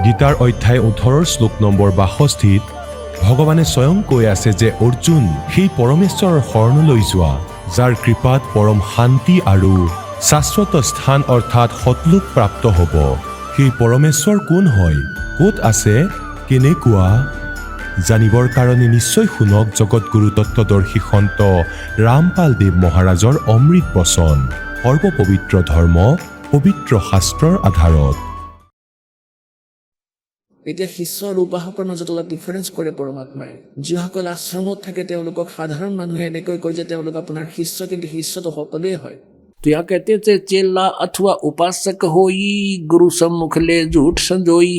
গীতাৰ অধ্যায় 18 শ্লোক নম্বৰ 62 ভগৱানে স্বয়ং কৈ আছে যে অৰ্জুন সেই পৰমেশ্বৰৰ শৰণলৈ যোৱা যাৰ কৃপাত পৰম শান্তি আৰু শাশ্বত স্থান অৰ্থাৎ সতলোক প্ৰাপ্ত হ'ব। সেই পৰমেশ্বৰ কোন হয়, ক'ত আছে, কেনেকুৱা? জানিবৰ কাৰণে নিশ্চয় শুনক জগতগুৰু তত্ত্বদৰ্শী সন্ত ৰামপাল দেৱ মহাৰাজৰ অমৃত বচন, সৰ্বপবিত্ৰ ধৰ্ম পবিত্ৰ শাস্ত্ৰৰ আধাৰত। এতিয়া শিষ্য আৰু উপাসকৰ মাজত অলপ ডিফাৰেঞ্চ কৰে পৰমাত্মাই। যিসকল আশ্ৰমত থাকে তেওঁলোকক সাধাৰণ মানুহে এনেকৈ কয় যে তেওঁলোক আপোনাৰ শিষ্য, কিন্তু শিষ্যটো সকলোৱে হয়। तो यहाँ कहते थे चेला अथवा उपासक होई, गुरु सम्मुख ले झूठ संजोई,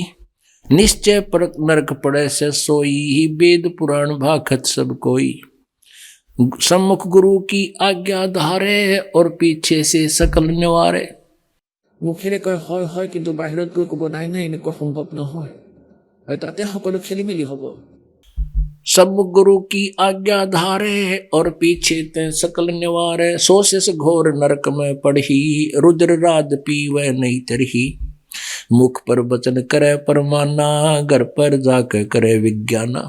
निश्चय परक नरक पड़े से सोई, वेद पुराण भाखत सब कोई। सम्मुख गुरु की आज्ञा धारे और पीछे से सकल निवारे। মুখেৰে কয় হয় হয়, কিন্তু বাহিৰত গৈ ক'ব নাই নাই, এনেকুৱা সম্ভৱ নহয়, আৰু তাতে সকলো খেলি মেলি হ'ব। सम्मुख गुरु की आज्ञा धारे और पीछे ते सकल निवारे, सो से घोर नरक में पड़ही, रुद्र राज पीवे नहीं तरही। मुख पर वचन करे परमाना, घर पर जाके करे विज्ञाना।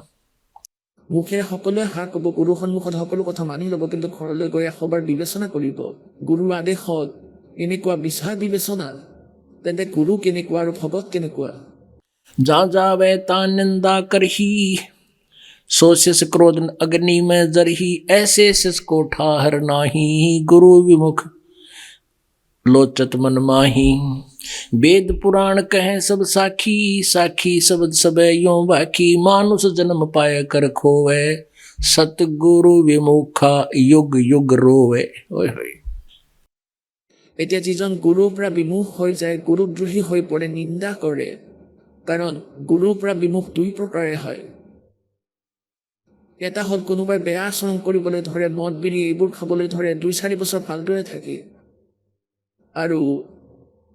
মুখেৰে সকলোৱে হা ক'ব, গুৰুৰ সন্মুখত সকলো কথা মানি ল'ব, কিন্তু ঘৰলৈ গৈ এশবাৰ বিবেচনা কৰিব। গুৰুৰ আদেশত এনেকুৱা বিচাৰ বিবেচনা, তেন্তে গুৰু কেনেকুৱা আৰু ভগত কেনেকুৱা? जा जावे ता निंदा करही, सो शिष क्रोध अग्नि में जरही, ऐसे शिष को ठाहर नाही, गुरु विमुख लोचत मन माही। वेद पुराण कहे सब साखी, साखी शब्द सबे यों बाकी, मानुष जन्म पाए कर खोवे, सतगुरु विमुखा युग युग रोवे। ओए होए। এতিয়া যিজন গুৰুৰ পৰা বিমুখ হৈ যায়, গুৰুদ্ৰোহী হৈ পৰে, নিন্দা কৰে, কাৰণ গুৰুৰ পৰা বিমুখ দুই প্ৰকাৰে হয়। এটা হ'ল কোনোবাই বেয়া আচৰণ কৰিবলৈ ধৰে, মদ বিৰি এইবোৰ খাবলৈ ধৰে, 2-4 বছৰ ভালদৰে থাকে, আৰু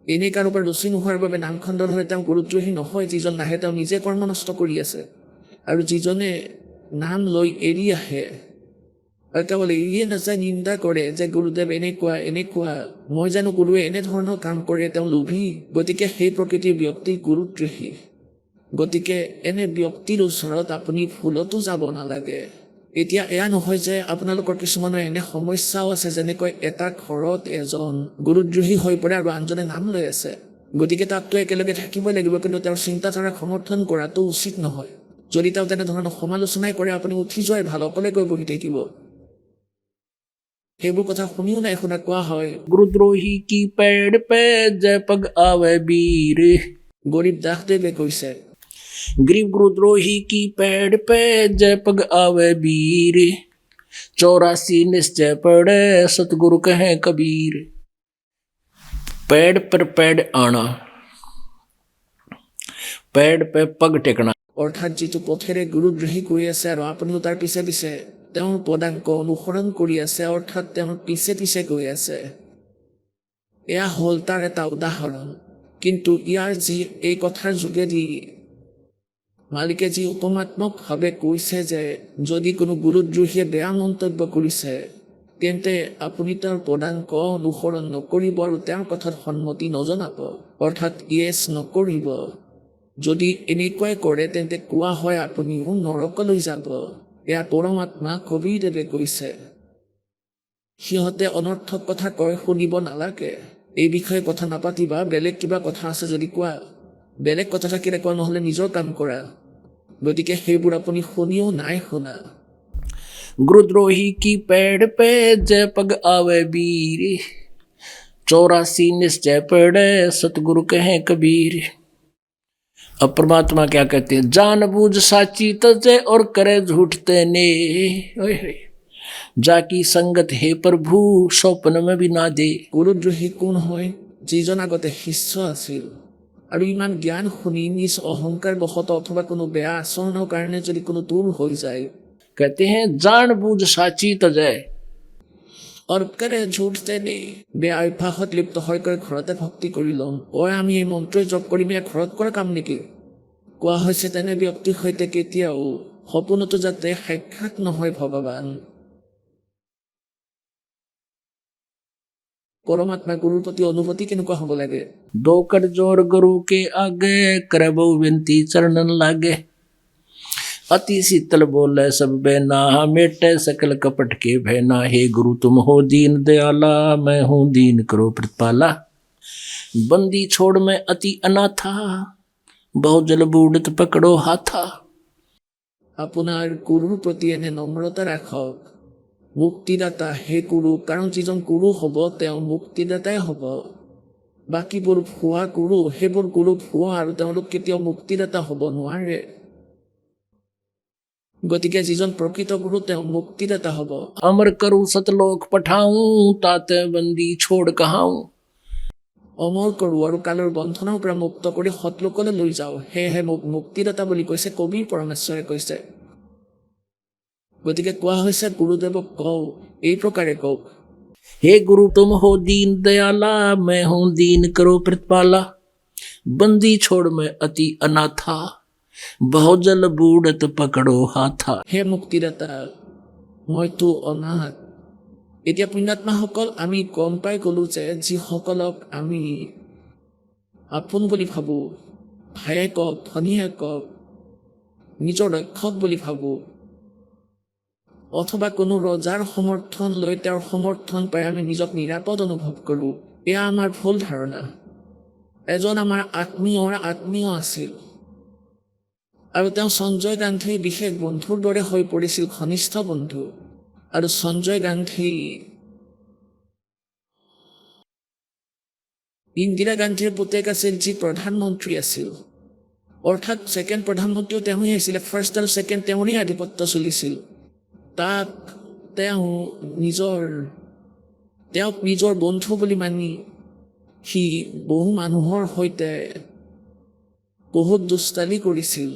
এনেই কাৰোবাৰ ৰুচি নোহোৱাৰ বাবে নামখণ্ডন হৈ তেওঁ গুৰুদ্ৰোহী নহয়। যিজন নাহে তেওঁ নিজে কৰ্ম নষ্ট কৰি আছে, আৰু যিজনে নাম লৈ এৰি আহে আৰু কেৱল এৰিয়ে নাযায়, নিন্দা কৰে যে গুৰুদেৱ এনেকুৱা এনেকুৱা, মই জানো গুৰুৱে এনেধৰণৰ কাম কৰে, তেওঁ লোভী, গতিকে সেই প্ৰকৃতিৰ ব্যক্তি গুৰুদ্ৰোহী। গতিকে এনে ব্যক্তিৰ ওচৰত আপুনি ভুলতো যাব নালাগে। এতিয়া এয়া নহয় যে আপোনালোকৰ কিছুমানৰ এনে সমস্যাও আছে, যেনেকৈ এটা ঘৰত এজন গুৰুদ্ৰোহী হৈ পৰে আৰু আনজনে নাম লৈ আছে, গতিকে তাততো একেলগে থাকিবই লাগিব, কিন্তু তেওঁৰ চিন্তাধাৰা সমৰ্থন কৰাটো উচিত নহয়। যদি তেওঁ তেনেধৰণৰ সমালোচনাই কৰে, আপুনি উঠি যোৱাই ভাল, অকলে গৈ বহি থাকিব। সেইবোৰ কথা শুনিও নাই শুনা কোৱা হয়, गुरुद्रोही की पेड़ पे जय पग आवे वीर। গৰীব দাসদেৱে কৈছে, गरीब गुरुद्रोही की पेड़ पे जय पग आवे वीर, 84 निश्चय पड़े सतगुरु कहे कबीर। पेड़ पर पेड़ आना, पेड़ पे पग टेकना। অৰ্থাৎ যিটো পথেৰে গুৰুদ্ৰোহী কৰি আছে আৰু আপুনিও তাৰ পিছে পিছে তেওঁৰ পদাংক অনুসৰণ কৰি আছে, অৰ্থাৎ তেওঁৰ পিছে পিছে গৈ আছে, এয়া হ'ল তাৰ এটা উদাহৰণ। কিন্তু ইয়াৰ যি এই কথাৰ যোগেদি মালিকে যি উপমাত্মকভাৱে কৈছে যে যদি কোনো গুৰুদ্ৰোহীয়ে বেয়া মন্তব্য কৰিছে, তেন্তে আপুনি তেওঁৰ পদাংক অনুসৰণ নকৰিব আৰু তেওঁৰ কথাত সন্মতি নজনাব, অৰ্থাৎ ইয়েছ নকৰিব। যদি এনেকুৱাই কৰে তেন্তে কোৱা হয় আপুনিও নৰকলৈ যাব। এয়া পৰমাত্মা কবিৰদেৱে কৈছে। সিহঁতে অনৰ্থক কথা কয়, শুনিব নালাগে, এই বিষয়ে কথা নাপাতিবা, বেলেগ কিবা কথা আছে যদি কোৱা, বেলেগ কথা থাকিলে কোৱা, নহ'লে নিজৰ কাম কৰা। গতিকে সেইবোৰ আপুনি শুনিও নাই শুনা। गुरुद्रोही की पेड़ पे जय पग आवे वीर, 84 निश्चय पड़े सतगुरु कहे कबीर। अब परमात्मा क्या कहते हैं, जान बूझ साची तजे और करे झूठते ने, जाकी संगत हे प्रभु स्वप्न में भी ना दे। গুৰুদ্ৰোহী কোন হয়? যিজন আগতে শিষ্য আছিল আৰু ইমান জ্ঞান শুনি নিজ অহংকাৰ বশত অথবা কোনো বেয়া আচৰণৰ কাৰণে যদি কোনো দূৰ হৈ যায়, कहते हैं जान बूझ साची तजे और करे झूठते নেই, বেয়া অভ্যাসত লিপ্ত হৈ গৈ ঘৰতে ভক্তি কৰি ল'ম, আমি এই মন্ত্ৰই জপ কৰিম, এয়া ঘৰত কৰা কাম নেকি? কোৱা হৈছে তেনে ব্যক্তিৰ সৈতে কেতিয়াও সপোনতো যাতে সাক্ষাৎ নহয় ভগৱান। পৰমাত্মা গুৰুৰ প্ৰতি অনুভূতি কেনেকুৱা হ'ব লাগে? दो कर जोर गुरु के आगे करे बहु विनती चरणन लागे अति शीतल बोले सब बेना मेटे सकल कपट के भैना हे गुरु तुम हो दीन दयाला मैं हूँ दीन करो प्रतिपाला बंदी छोड़ मैं अति अनाथा बहु जल बूढ़त पकड़ो हाथा আপোনাৰ গুৰুৰ প্ৰতি এনে নম্ৰতা ৰাখক। মুক্তিদাতা হে গুৰু, কাৰণ যিজন গুৰু হ'ব তেওঁ মুক্তিদাতাই হ'ব। বাকীবোৰ ভুৱা গুৰু, সেইবোৰ গুৰু ভুৱা আৰু তেওঁলোক কেতিয়াও মুক্তিদাতা হ'ব নোৱাৰে। গতিকে যিজন প্ৰকৃত গুৰু তেওঁ মুক্তিদাতা হ'ব। अमर करूँ सतलोक पठाऊं ताते बंदी छोड़ कहाऊं অমৰ কৰোঁ আৰু কালৰ বন্ধনৰ পৰা মুক্ত কৰি সৎলোকলৈ লৈ যাওঁ, সেয়েহে মোক মুক্তিদাতা বুলি কৈছে কবি পৰমেশ্বৰে কৈছে। গতিকে কোৱা হৈছে গুৰুদেৱক কওঁ, এই প্ৰকাৰে কওক। हे गुरु तुम हो दीन दयाला मैं हूँ दीन करो प्रतिपाला बंदी छोड़ मैं अति अनाथा बहुजल बूढ़त पकड़ो हाथा হে মুক্তিদাতা, মইতো অনাথ। এতিয়া পুণ্যাত্মাসকল আমি গম পাই গ'লো যে যিসকলক আমি আপোন বুলি ভাবোঁ, ভায়ে কওক ধনীয়ে কওক, নিজৰ ৰক্ষক বুলি ভাবোঁ, অথবা কোনো ৰজাৰ সমৰ্থন লৈ তেওঁৰ সমৰ্থন পাই আমি নিজক নিৰাপদ অনুভৱ কৰোঁ, এয়া আমাৰ ভুল ধাৰণা। এজন আমাৰ আত্মীয় আছিল আৰু তেওঁ সঞ্জয় গান্ধীৰ বিশেষ বন্ধুৰ দৰে হৈ পৰিছিল, ঘনিষ্ঠ বন্ধু। আৰু সঞ্জয় গান্ধী ইন্দিৰা গান্ধীৰ পুতেক আছিল, যি প্ৰধানমন্ত্ৰী আছিল। অৰ্থাৎ ছেকেণ্ড প্ৰধানমন্ত্ৰীও তেওঁই আছিলে, ফাৰ্ষ্ট আৰু ছেকেণ্ড তেওঁৰে আধিপত্য চলিছিল। তাক তেওঁক নিজৰ বন্ধু বুলি মানি সি বহু মানুহৰ সৈতে বহুত দুষ্টালি কৰিছিল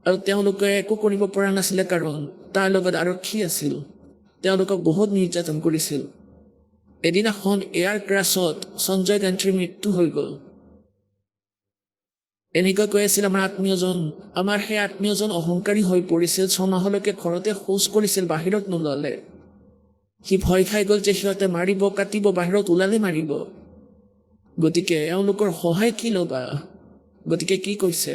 আৰু তেওঁলোকে একো কৰিব পৰা নাছিলে, কাৰণ তাৰ লগত আৰক্ষী আছিল। তেওঁলোকক বহুত নিৰ্যাতন কৰিছিল। এদিনাখন এয়াৰ ক্ৰাছত সঞ্জয় গান্ধীৰ মৃত্যু হৈ গ'ল। এনেকৈ কৈ আছিল আমাৰ সেই আত্মীয়জন অহংকাৰী হৈ পৰিছিল, ছমাহলৈকে ঘৰতে শৌচ কৰিছিল, বাহিৰত নোলালে। সি ভয় খাই গ'ল যে সিহঁতে মাৰিব কাটিব, বাহিৰত ওলালে মাৰিব। গতিকে এওঁলোকৰ সহায় কি ল'বা? গতিকে কি কৈছে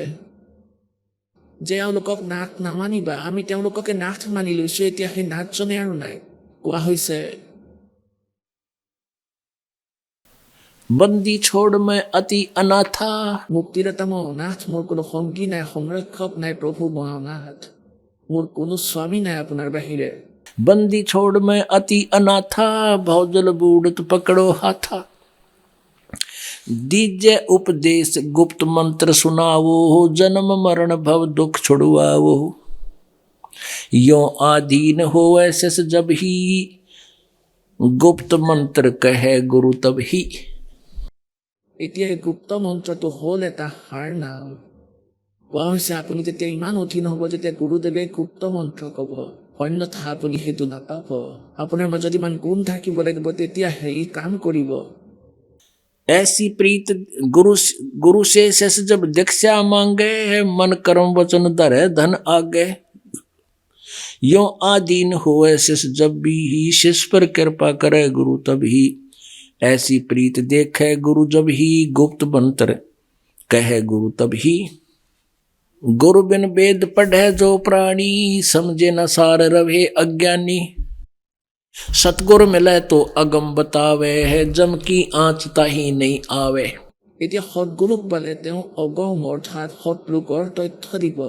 যে এওঁলোকক নাথ নামানিবা, আমি তেওঁলোককে নাথ মানি লৈছোঁ, এতিয়া সেই নাথজনে আৰু নাই। কোৱা হৈছে बंदी छोड़ मैं अति अनाथा মুক্তিদাতা মই অনাথ, মোৰ কোনো সংগী নাই, সংৰক্ষক নাই, প্ৰভু মই অনাথ, মোৰ কোনো স্বামী নাই আপোনাৰ বাহিৰে। बंदी छोड़ मैं अति अनाथा बहुजल बूढ़त पकड़ो हाथा दीजे उपदेश गुप्त मंत्र सुनावो जन्म मरण भव दुख छुड़वावो यो आधीन हो ऐसे जब ही गुप्त मंत्र कहे गुरु तब ही এতিয়া এই গুপ্ত মন্ত্ৰটো হ'ল এটা হাৰ নাম। কোৱা হৈছে আপুনি যেতিয়া ইমান অধীন হ'ব, যেতিয়া গুৰুদেৱে গুপ্ত মন্ত্ৰ ক'ব, অন্যথা আপুনি সেইটো নাপাব। আপোনাৰ মাজত ইমান গুণ থাকিব লাগিব, তেতিয়াহে ই কাম কৰিব। ऐसी प्रीत गुरु से शेष जब दीक्षा मांगे मन कर्म वचन धरे धन आगे यो आधीन होए शेष जब भी ही शेष पर कृपा करे गुरु तब ही ऐसी प्रीत देखे गुरु जब ही गुप्त मंत्र कहे गुरु तब ही गुरु बिन वेद पढ़े जो प्राणी समझे न सार रवे अज्ञानी सतगुरु मिले तो अगम बतावे है जम की आँच ताही नहीं आवे এতিয়া সৎগুৰুক পালে তেওঁ অগম অৰ্থাৎ সৎলোকৰ তথ্য দিব।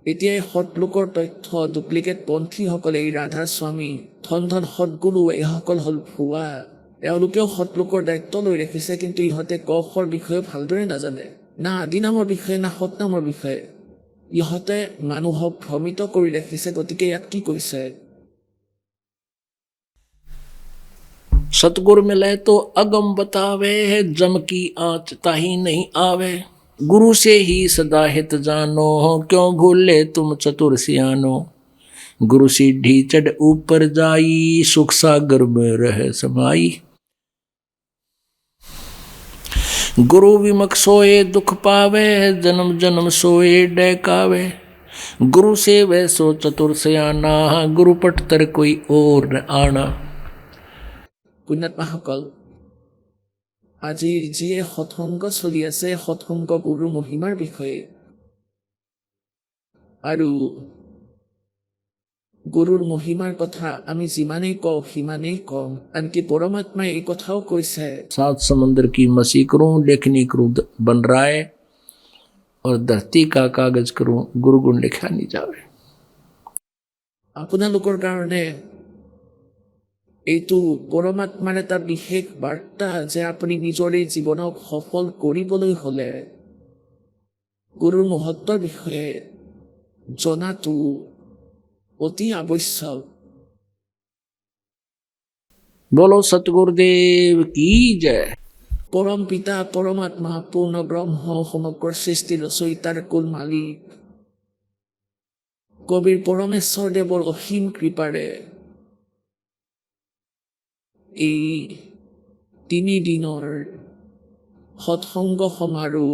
এতিয়া এই সৎলোকৰ তথ্য ডুপ্লিকেট পন্থীসকলে, এই ৰাধা স্বামী, ধন সৎগুৰু, এইসকল হ'ল ভুৱা। এওঁলোকেও সৎলোকৰ দায়িত্ব লৈ ৰাখিছে, কিন্তু ইহঁতে কশৰ বিষয়ে ভালদৰে নাজানে, না আদি নামৰ বিষয়ে, না সৎ নামৰ বিষয়ে। ইহঁতে মানুহক ভ্ৰমিত কৰি ৰাখিছে। গতিকে ইয়াত কি কৈছে? सतगुरु मिले तो अगम बतावे है जम की आँच ताही नहीं आवे गुरु से ही सदा हित जानो क्यों भूले तुम चतुर सियानो गुरु सीढ़ी चढ़ ऊपर जाई सुख सागर में रहे समाई गुरु विमुख सोए दुख पावे जन्म जन्म सोए डैकावे गुरु से वह सो चतुर सियाना गुरु पट तर कोई और न आना। পুণ্যাত্মাসকল, আজি যিয়ে সৎসংগ চলি আছে, সৎসংগ গুৰু মহিমাৰ বিষয়ে আৰু গুৰুৰ মহিমাৰ কথা আমি যিমানেই কওঁ সিমানেই কম। আনকি পৰমাত্মাই এই কথাও কৈছে, 7 समंदर की मसी करूं, लेखनी करूं बन रहा है, और धरती का कागज करूं, गुरु गुण लिखा नहीं जावे। আপোনালোকৰ কাৰণে এইটো পৰমাত্মাৰ এটা বিশেষ বাৰ্তা যে আপুনি নিজৰ এই জীৱনক সফল কৰিবলৈ হ'লে গুৰুৰ মহত্বৰ বিষয়ে জনাটো অতি আৱশ্যক। बोलो सतगुरुदेव की जय। পৰম পিতা পৰমাত্মা পূৰ্ণ ব্ৰহ্ম সমগ্ৰ সৃষ্টি ৰচয়িতাৰ কুল মালিক কবিৰ পৰমেশ্বৰ দেৱৰ অসীম কৃপাৰে এই 3 দিনৰ সৎসংগ সমাৰোহ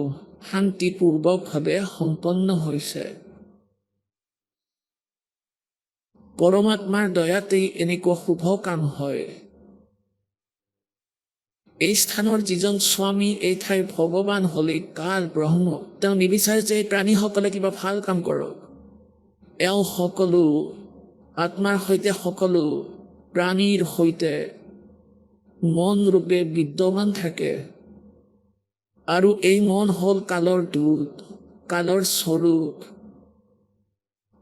শান্তিপূৰ্বকভাৱে সম্পন্ন হৈছে। পৰমাত্মাৰ দয়াতেই এনেকুৱা শুভ কাম হয়। এই স্থানৰ যিজন স্বামী, এই ঠাইৰ ভগৱান হ'লে কাল ব্ৰহ্ম, তেওঁ নিবিচাৰে যে প্ৰাণীসকলে কিবা ভাল কাম কৰক। এওঁ সকলো আত্মাৰ সৈতে, সকলো প্ৰাণীৰ সৈতে মন ৰূপে বিদ্যমান থাকে আৰু এই মন হ'ল কালৰ দূত, কালৰ স্বৰূপ।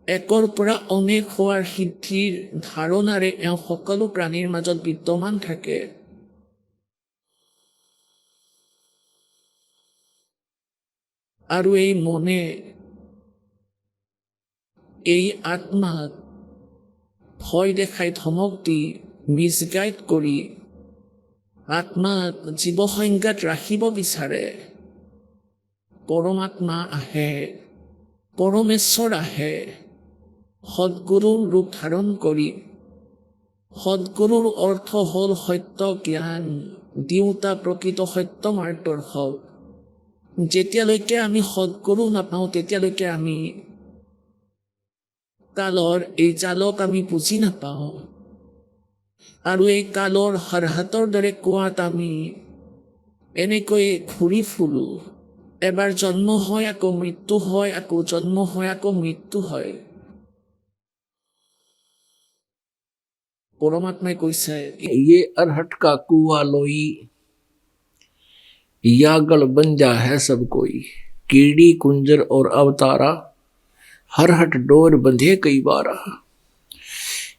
একৰ পৰা অনেক হোৱাৰ সিদ্ধিৰ ধাৰণাৰে এওঁ সকলো প্ৰাণীৰ মাজত বিদ্যমান থাকে। আৰু এই মনে, এই আত্মাক ভয় দেখাই, ধমক দি, মিছগাইড কৰি আত্মাক জীৱ সংজ্ঞাত ৰাখিব বিচাৰে। পৰমাত্মা আহে, পৰমেশ্বৰ আহে সদ্গুৰুৰ ৰূপ ধাৰণ কৰি। সদ্গুৰুৰ অৰ্থ হ'ল সত্য জ্ঞান দিওঁতা, প্ৰকৃত সত্য মাৰ্গদৰ্শক। যেতিয়ালৈকে আমি সদ্গুৰু নাপাওঁ তেতিয়ালৈকে আমি কালৰ এই জালক আমি বুজি নাপাওঁ আৰু এই কালৰ হৰহাতৰ দৰে কোৱাত আমি এনেকৈ ঘূৰি ফুৰো। এবাৰ জন্ম হয়, আকৌ মৃত্যু হয়, আকৌ জন্ম হয়, আকৌ মৃত্যু হয়। পৰমাত্মাই কৈছে, ये अरहट का कुआ लोई, यागल बंजा है सब कोई, कीड़ी कुंजर और अवतारा, हरहट डोर बंधे कई बारा।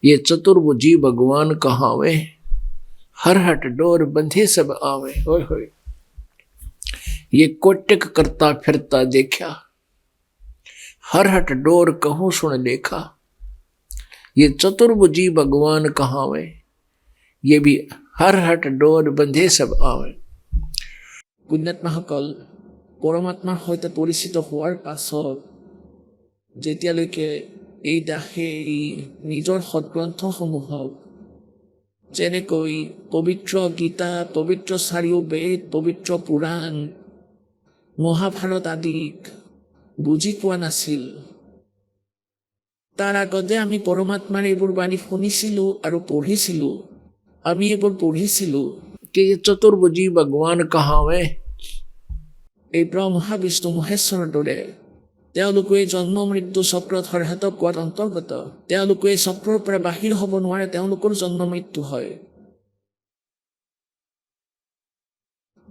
ये चतुर्भुजी भगवान कहावे, हरहट डोर बंधे सब आवे। होय होय, ये कोटिक करता फिरता देखा, हरहट डोर कहूं सुन लेखा। ये चतुर्भुजी भगवान कहावे, ये भी हरहट डोर बंधे सब आवे। পুণ্যাত্মাসকল, পৰমাত্মাৰ সৈতে পৰিচিত হোৱাৰ পাছত যেতিয়ালৈকে এই দাসে এই নিজৰ সৎগ্ৰন্থসমূহক যেনেকৈ পবিত্ৰ গীতা, পবিত্ৰ 4 বেদ, পবিত্ৰ পুৰাণ, মহাভাৰত আদিক বুজি পোৱা নাছিল, তাৰ আগতে আমি পৰমাত্মাৰ এইবোৰ বাণী শুনিছিলোঁ আৰু পঢ়িছিলোঁ। আমি এইবোৰ পঢ়িছিলোঁ कि ये चतुर्भुजी भगवान कहावे, এই ব্ৰহ্মা বিষ্ণু মহেশ্বৰৰ দৰে তেওঁলোকে এই জন্ম মৃত্যু চক্ৰত হৰহাতক কোৱাত অন্তৰ্গত। তেওঁলোকে এই চক্ৰৰ পৰা বাহিৰ হ'ব নোৱাৰে, তেওঁলোকৰ জন্ম মৃত্যু হয়।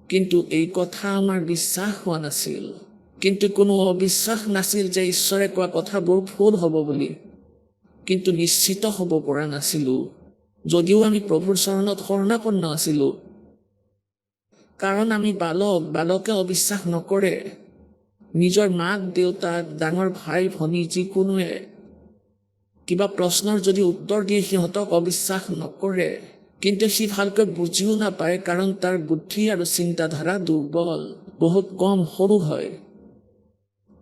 কিন্তু এই কথা আমাৰ বিশ্বাস হোৱা নাছিল, কিন্তু কোনো অবিশ্বাস নাছিল যে ঈশ্বৰে কোৱা কথাবোৰ ভুল হ'ব বুলি। কিন্তু নিশ্চিত হ'ব পৰা নাছিলোঁ, যদিও আমি প্ৰভুৰ চৰণত শৰণাপন্ন আছিলোঁ। কাৰণ আমি বালক, বালকে অবিশ্বাস নকৰে। নিজৰ মাক দেউতাক, ডাঙৰ ভাই ভনী যিকোনোৱে কিবা প্ৰশ্নৰ যদি উত্তৰ দিয়ে সিহঁতক অবিশ্বাস নকৰে। কিন্তু সি ভালকৈ বুজিও নাপায়, কাৰণ তাৰ বুদ্ধি আৰু চিন্তাধাৰা দুৰ্বল, বহুত কম, সৰু হয়।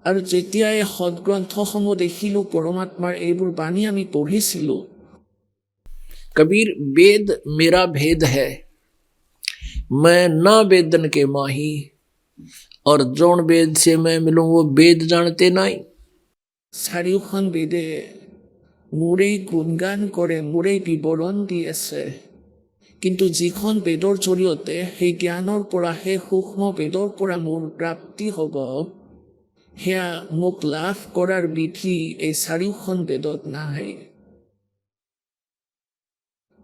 আৰু যেতিয়া এই সৎগ্ৰন্থসমূহ দেখিলোঁ, পৰমাত্মাৰ এইবোৰ বাণী আমি পঢ়িছিলোঁ। कबीर वेद मेरा भेद है, मैं ना वेदन के माही, और जोन वेद से मैं मिलूं वो वेद जानते नहीं। চাৰিওখন বেদে মোৰেই গুণগান কৰে, মোৰেই বিৱৰণ দি আছে। কিন্তু যিখন বেদৰ জৰিয়তে সেই জ্ঞানৰ পৰা সেই সূক্ষ্ম বেদৰ পৰা মোৰ প্ৰাপ্তি হ'ব, সেয়া মোক লাভ কৰাৰ বিধি এই চাৰিওখন বেদত নাই।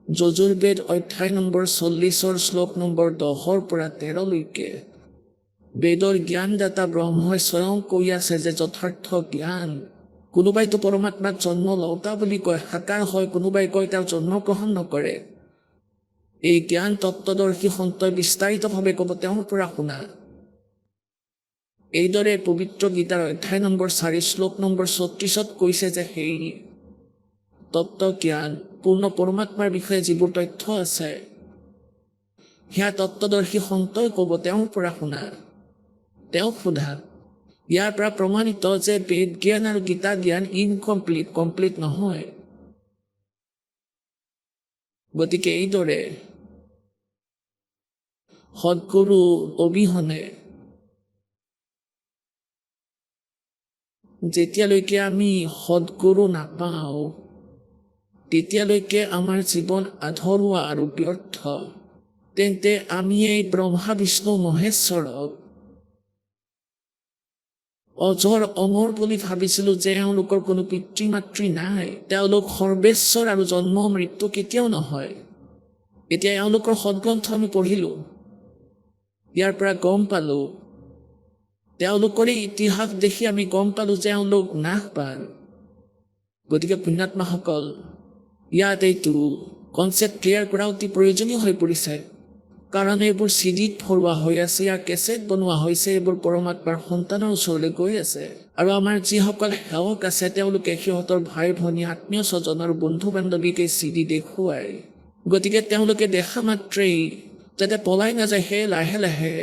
যজুৰ্বেদ অধ্যায় নম্বৰ 40 শ্লোক নম্বৰ 10 পৰা 13লৈকে বেদৰ জ্ঞানদাতা ব্ৰহ্মই স্বয়ং কৈ আছে যে যথাৰ্থ জ্ঞান, কোনোবাইতো পৰমাত্মাক জন্ম লওঁতা বুলি কয়, সাকাৰ হয়, কোনোবাই কয় তেওঁ জন্মগ্ৰহণ নকৰে। এই জ্ঞান তত্ত্বদৰ্শী সন্তই বিস্তাৰিতভাৱে ক'ব, তেওঁৰ পৰা শুনা। এইদৰে পবিত্ৰ গীতাৰ অধ্যায় নম্বৰ 4 শ্লোক নম্বৰ 36 কৈছে যে সেই তত্ত্ব জ্ঞান পূৰ্ণ পৰমাত্মাৰ বিষয়ে যিবোৰ তথ্য আছে, সেয়া তত্ত্বদৰ্শী সন্তই ক'ব, তেওঁৰ পৰা শুনা, তেওঁক সোধা। ইয়াৰ পৰা প্ৰমাণিত যে বেদ জ্ঞান আৰু গীতা জ্ঞান কমপ্লিট নহয়। গতিকে এইদৰে সদ্গুৰু অবিহনে যেতিয়ালৈকে আমি সদ্গুৰু নাপাওঁ, তেতিয়ালৈকে আমাৰ জীৱন আধৰুৱা আৰু ব্যৰ্থ। তেন্তে আমি এই ব্ৰহ্মা বিষ্ণু মহেশ্বৰক অজৰ অমৰ বুলি ভাবিছিলোঁ যে এওঁলোকৰ কোনো পিতৃ মাতৃ নাই, তেওঁলোক সৰ্বেশ্বৰ আৰু জন্ম মৃত্যু কেতিয়াও নহয়। এতিয়া এওঁলোকৰ সদগ্ৰন্থ আমি পঢ়িলোঁ, ইয়াৰ পৰা গম পালোঁ, তেওঁলোকৰে ইতিহাস দেখি আমি গম পালোঁ যে এওঁলোক নাশবান। গতিকে পুণ্যাত্মাসকল, ইয়াত এইটো কনচেপ্ট ক্লিয়াৰ কৰা অতি প্ৰয়োজনীয় হৈ পৰিছে, কাৰণ এইবোৰ চিডিত ভৰোৱা হৈ আছে, ইয়াৰ কেছেট বনোৱা হৈছে, এইবোৰ পৰমাত্মাৰ সন্তানৰ ওচৰলৈ গৈ আছে। আৰু আমাৰ যিসকল সেৱক আছে, তেওঁলোকে সিহঁতৰ ভাই ভনী আত্মীয় স্বজন আৰু বন্ধু বান্ধৱীক এই চিডি দেখুৱায়। গতিকে তেওঁলোকে দেখা মাত্ৰেই যাতে পলাই নাযায়, সেয়ে লাহে লাহে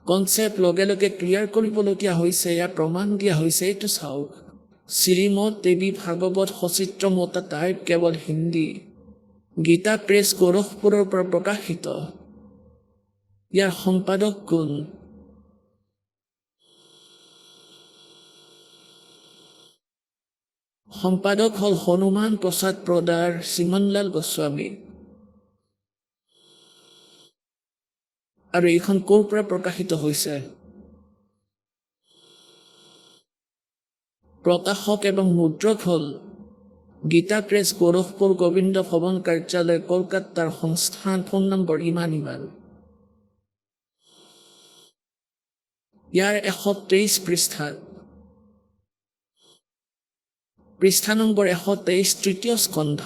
কনচেপ্ট লগে লগে ক্লিয়াৰ কৰিবলগীয়া হৈছে, ইয়াৰ প্ৰমাণ দিয়া হৈছে। এইটো চাওক, শ্ৰীমদ দেৱী ভাগৱত সচিত্ৰ মতা টাইপ, কেৱল হিন্দী, গীতা প্ৰেছ গোৰখপুৰৰ পৰা প্ৰকাশিত। ইয়াৰ সম্পাদক কোন? সম্পাদক হ'ল হনুমান প্ৰসাদ প্ৰদাৰ শ্ৰীমনলাল গোস্বামী। আৰু এইখন ক'ৰ পৰা প্ৰকাশিত হৈছে? প্ৰকাশক এবং মুদ্ৰক হ'ল গীতা প্ৰেছ গোৰখপুৰ, গোবিন্দ ভৱন কাৰ্যালয়, কলকাতাৰ সংস্থান। ফোন নম্বৰ ইমান। ইয়াৰ 123 পৃষ্ঠাত, পৃষ্ঠা নম্বৰ 123, তৃতীয় স্কন্ধ,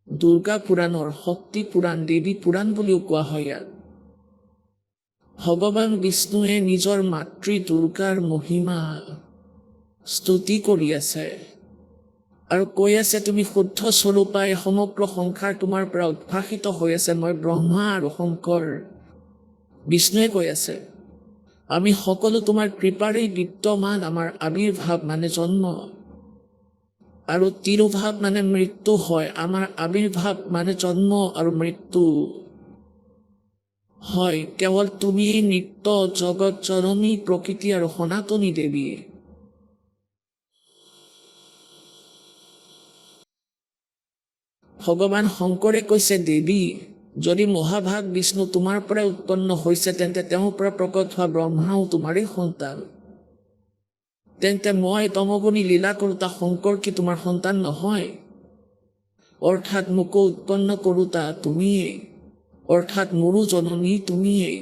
দুৰ্গা পুৰাণৰ শক্তি পুৰাণ, দেৱী পুৰাণ বুলিও কোৱা হয়। ইয়াত ভগৱান বিষ্ণুৱে নিজৰ মাতৃ দুৰ্গাৰ মহিমা স্তুতি কৰি আছে আৰু কৈ আছে, তুমি শুদ্ধ স্বৰূপাই সমগ্ৰ সংসাৰ তোমাৰ পৰা উদ্ভাসিত হৈ আছে, মই ব্ৰহ্মা আৰু শংকৰ। বিষ্ণুৱে কৈ আছে, আমি সকলো তোমাৰ কৃপাৰেই বিদ্যমান, আমাৰ আবিৰ্ভাৱ মানে জন্ম আৰু তিৰোভাৱ মানে মৃত্যু হয়। আমাৰ আবিৰ্ভাৱ মানে জন্ম আৰু মৃত্যু হয় কেৱল তুমি, নিত্য জগত জননী প্ৰকৃতি আৰু সনাতনী দেৱী। ভগৱান শংকৰে কৈছে, দেৱী, যদি মহাভাগ বিষ্ণু তোমাৰ পৰাই উৎপন্ন হৈছে, তেন্তে তেওঁৰ পৰা প্ৰকট হোৱা ব্ৰহ্মাও তোমাৰেই সন্তান। তেন্তে মই তমগুণী লীলা কৰোতা শংকৰ কি তোমাৰ সন্তান নহয়? অৰ্থাৎ মোকো উৎপন্ন কৰোতা তুমিয়েই, অৰ্থাৎ মোৰো জননী তুমিয়েই।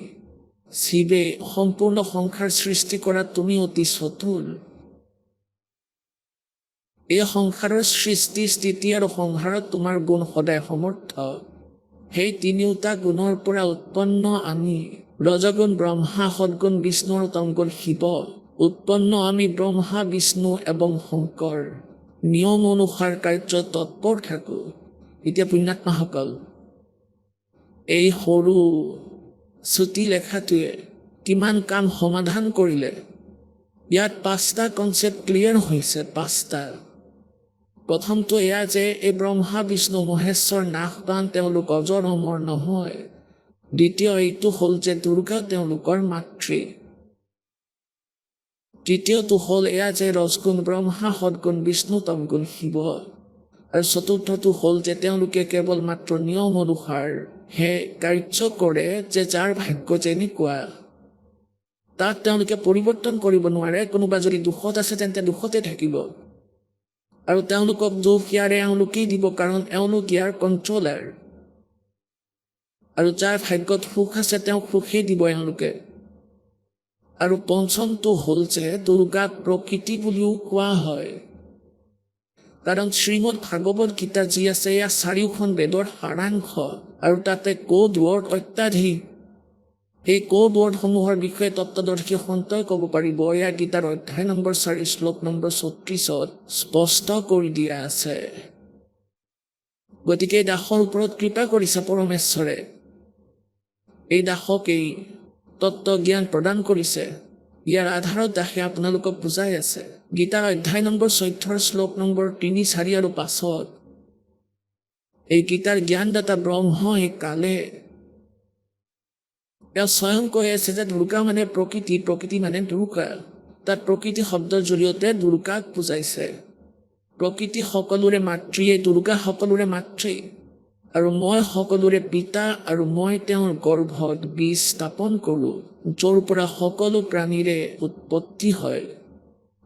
শিৱে সম্পূৰ্ণ সংসাৰ সৃষ্টি কৰাত তুমি অতি চতুৰ। এই সংসাৰৰ সৃষ্টি, স্থিতি আৰু সংহাৰত তোমাৰ গুণ সদায় সমৰ্থ। সেই তিনিওটা গুণৰ পৰা উৎপন্ন আমি, ৰজগুণ ব্ৰহ্মা, সদগুণ বিষ্ণু আৰু তমগুণ শিৱ। উৎপন্ন আমি ব্ৰহ্মা, বিষ্ণু এবং শংকৰ নিয়ম অনুসাৰ কাৰ্য তৎপৰ থাকোঁ। এতিয়া পুণ্যাত্মাসকল, এই সৰু চুটি লেখাটোৱে কিমান কাম সমাধান কৰিলে। ইয়াত 5টা কনচেপ্ট ক্লিয়াৰ হৈছে, 5টা। প্ৰথমটো এয়া যে এই ব্ৰহ্মা বিষ্ণু মহেশ্বৰ নাশবান, তেওঁলোক অজৰ অমৰ নহয়। দ্বিতীয় এইটো হ'ল যে দুৰ্গা তেওঁলোকৰ মাতৃ। তৃতীয়টো হ'ল এয়া যে ৰজগুণ ব্ৰহ্মা, সদগুণ বিষ্ণু, তমগুণ শিৱ। আৰু চতুৰ্থটো হ'ল যে তেওঁলোকে কেৱল মাত্ৰ নিয়ম অনুসাৰ হে কাৰ্য কৰে, যে যাৰ ভাগ্য যেনেকুৱা তাক তেওঁলোকে পৰিৱৰ্তন কৰিব নোৱাৰে। কোনোবা যদি দুখত আছে তেন্তে দুখতে থাকিব, আৰু তেওঁলোকক দুখ ইয়াৰে এওঁলোকেই দিব, কাৰণ এওঁলোক ইয়াৰ কণ্ট্ৰলাৰ। আৰু যাৰ ভাগ্যত সুখ আছে তেওঁক সুখেই দিব এওঁলোকে। আৰু পঞ্চমটো হ'ল যে দুৰ্গাক প্ৰকৃতি বুলিও কোৱা হয়, কাৰণ শ্ৰীমদ ভাগৱত গীতা যি আছে এয়া 4খন বেদৰ সাৰাংশ, আৰু তাতে কোড ৱৰ্ড অত্যাধিক। সেই কোড ৱৰ্ডসমূহৰ বিষয়ে তত্ত্বদৰ্শী সন্তই ক'ব পাৰিব। এয়া গীতাৰ অধ্যায় নম্বৰ 4 শ্লোক নম্বৰ 34 স্পষ্ট কৰি দিয়া আছে। গতিকে এই দাসৰ ওপৰত কৃপা কৰিছে পৰমেশ্বৰে, এই দাসক এই তত্ত্ব জ্ঞান প্ৰদান কৰিছে। ইয়াৰ আধাৰত দাসে আপোনালোকক বুজাই আছে। গীতাৰ অধ্যায় নম্বৰ 14 শ্লোক নম্বৰ 3, 4 আৰু 5 এই গীতাৰ জ্ঞানদাতা ব্ৰহ্ম এই কালে তেওঁ স্বয়ং কৈ আছে যে দুৰ্গা মানে প্ৰকৃতি, প্ৰকৃতি মানে দুৰ্গা। তাত প্ৰকৃতি শব্দৰ জৰিয়তে দুৰ্গাক বুজাইছে। প্ৰকৃতি সকলোৰে মাতৃ, এই দুৰ্গা সকলোৰে মাতৃ, আৰু মই সকলোৰে পিতা, আৰু মই তেওঁৰ গৰ্ভত বীজ স্থাপন কৰোঁ, য'ৰ পৰা সকলো প্ৰাণীৰে উৎপত্তি হয়।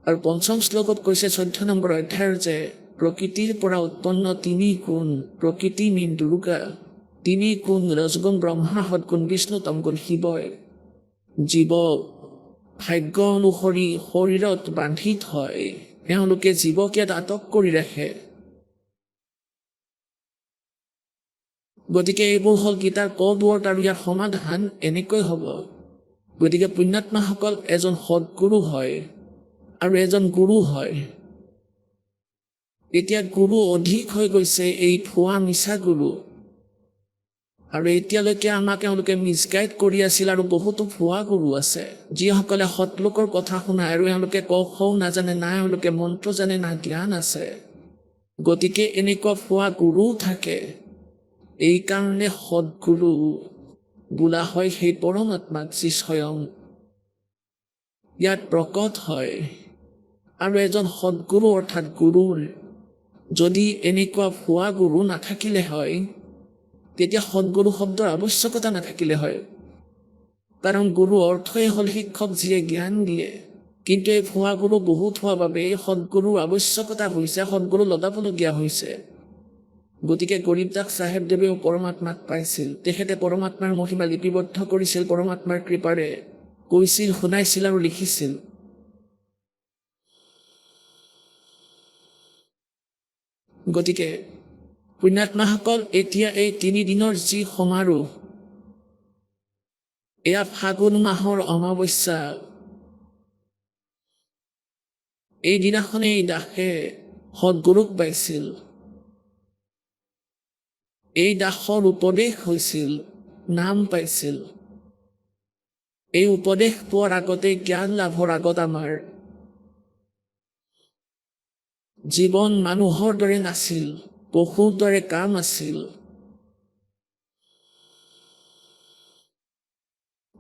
আৰু 5ম শ্লোকত কৈছে 14 নম্বৰ অধ্যায়ৰ যে প্ৰকৃতিৰ পৰা উৎপন্ন 3 গুণ, প্ৰকৃতি মীন দুৰ্গা। 3 গুণ ৰজগুণ ব্ৰহ্মা, সদগুণ বিষ্ণু, তমগুণ শিৱই। জীৱ ভাগ্য অনুসৰি শৰীৰত বান্ধি থয়, তেওঁলোকে জীৱক ইয়াত আটক কৰি ৰাখে। গতিকে এইবোৰ হ'ল গীতাৰ কোড ৱৰ্ড, আৰু ইয়াৰ সমাধান এনেকৈ হ'ব। গতিকে পুণ্যাত্মাসকল এজন সদগুৰু হয় আৰু এজন গুৰু হয়। এতিয়া গুৰু অধিক হৈ গৈছে এই ভুৱা মিছা গুৰু, আৰু এতিয়ালৈকে আমাক এওঁলোকে মিছগাইড কৰি আছিল। আৰু বহুতো ভুৱা গুৰু আছে যিসকলে সৎলোকৰ কথা শুনায়, আৰু এওঁলোকে ক খও নাজানে, না এওঁলোকে মন্ত্ৰ জানে, না জ্ঞান আছে। গতিকে এনেকুৱা ভুৱা গুৰুও থাকে। এইকাৰণে সদগুৰু বোলা হয় সেই পৰমাত্মাক যি স্বয়ং ইয়াত প্ৰকট হয়। আৰু এজন সদগুৰু অৰ্থাৎ গুৰুৰ যদি এনেকুৱা ভুৱা গুৰু নাথাকিলে হয়, তেতিয়া সদগুৰু শব্দৰ আৱশ্যকতা নাথাকিলে হয়। কাৰণ গুৰু অৰ্থই হ'ল শিক্ষক, যিয়ে জ্ঞান দিয়ে। কিন্তু এই ভুৱা গুৰু বহুত হোৱা বাবে এই সদগুৰুৰ আৱশ্যকতা হৈছে, সদগুৰু লগাবলগীয়া হৈছে। গতিকে গৰীবদাস চাহেবদেৱেও পৰমাত্মাক পাইছিল। তেখেতে পৰমাত্মাৰ মহিমা লিপিবদ্ধ কৰিছিল, পৰমাত্মাৰ কৃপাৰে কৈছিল, শুনাইছিল আৰু লিখিছিল। গতিকে পুণ্যাত্মাসকল, এতিয়া এই 3 দিনৰ যি সমাৰোহ, এয়া ফাগুন মাহৰ অমাৱস্যা। এই দিনাখনে এই দাসে সদগুৰুক পাইছিল। এই দাসৰ উপদেশ হৈছিল, নাম পাইছিল। এই উপদেশ পোৱাৰ আগতে, জ্ঞান লাভৰ আগত আমাৰ জীৱন মানুহৰ দৰে নাছিল, পশুৰ দৰে কাম আছিল।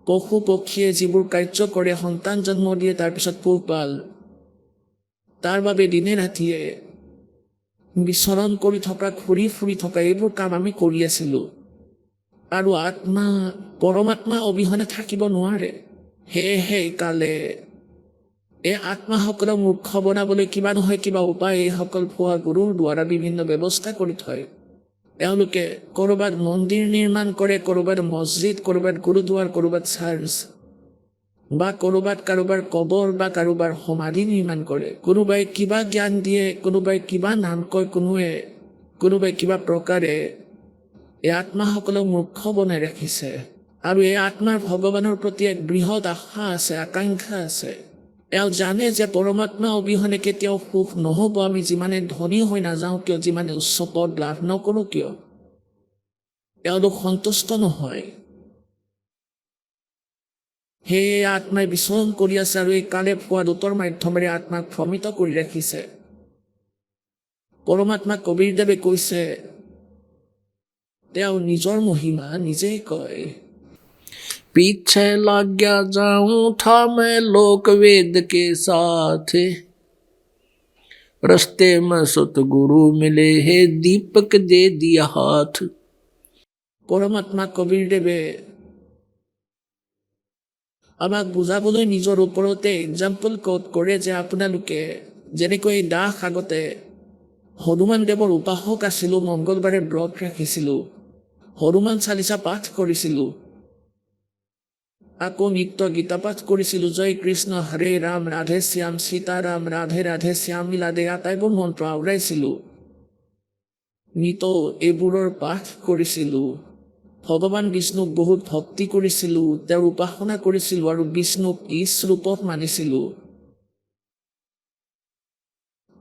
পশু পক্ষীয়ে যিবোৰ কাৰ্য কৰে, সন্তান জন্ম দিয়ে, তাৰপিছত পোহপাল, তাৰ বাবে দিনে ৰাতিয়ে বিচৰণ কৰি থকা, ঘূৰি ফুৰি থকা, এইবোৰ কাম আমি কৰি আছিলোঁ। আৰু আত্মা, পৰমাত্মা অবিহনে থাকিব নোৱাৰে। সেয়েহে কালে এই আত্মাসকলক মূৰ্খ বনাবলৈ কিবা নহয় কিবা উপায় এইসকল ভুৱা গুৰুৰ দ্বাৰা বিভিন্ন ব্যৱস্থা কৰি থয়। এওঁলোকে ক'ৰবাত মন্দিৰ নিৰ্মাণ কৰে, ক'ৰবাত মছজিদ, ক'ৰবাত গুৰুদ্বাৰ, ক'ৰবাত চাৰ্চ, বা ক'ৰবাত কাৰোবাৰ কবৰ বা কাৰোবাৰ সমাধি নিৰ্মাণ কৰে। কোনোবাই কিবা জ্ঞান দিয়ে, কোনোবাই কিবা নাম কয়, কোনোবাই কিবা প্ৰকাৰে এই আত্মাসকলক মূৰ্খ বনাই ৰাখিছে। আৰু এই আত্মাৰ ভগৱানৰ প্ৰতি এক বৃহৎ আশা আছে, আকাংক্ষা আছে। এওঁ জানে যে পৰমাত্মা অবিহনে কেতিয়াও সুখ নহ'ব। আমি যিমানে ধনী হৈ নাযাওঁ কিয়, যিমানে উচ্চ পদ লাভ নকৰোঁ কিয়, এওঁলোক সন্তুষ্ট নহয়। সেয়ে আত্মাই বিচৰণ কৰি আছে, আৰু এই কালে পোৱা দূতৰ মাধ্যমেৰে আত্মাক ভ্ৰমিত কৰি ৰাখিছে। পৰমাত্মা কবীৰদেৱে কৈছে, তেওঁ নিজৰ মহিমা নিজেই কয়। पीछे लग गया जाऊं था मैं लोक वेद के साथ, रस्ते में सतगुरु मिले हे दीपक दे दिया हाथ। পৰমাত্মা কবিৰদেৱে আমাক বুজাবলৈ নিজৰ ওপৰতে এক্সাম্পল কোট কৰে যে আপোনালোকে যেনেকৈ দাস আগতে হনুমান দেৱৰ উপাসক আছিলোঁ, মংগলবাৰে ব্ৰত ৰাখিছিলোঁ, হনুমান চালিচা পাঠ কৰিছিলোঁ, আকৌ নিত্য গীতা পাঠ কৰিছিলোঁ, জয় কৃষ্ণ হৰে ৰাম ৰাধে শ্যাম সীতাৰাম ৰাধে ৰাধে শ্যাম মিলাদে আটাইবোৰ মন্ত্ৰ আওৰাইছিলোঁ, নিত এইবোৰৰ পাঠ কৰিছিলোঁ, ভগৱান বিষ্ণুক বহুত ভক্তি কৰিছিলোঁ, তেওঁৰ উপাসনা কৰিছিলোঁ আৰু বিষ্ণুক ইছ ৰূপত মানিছিলোঁ।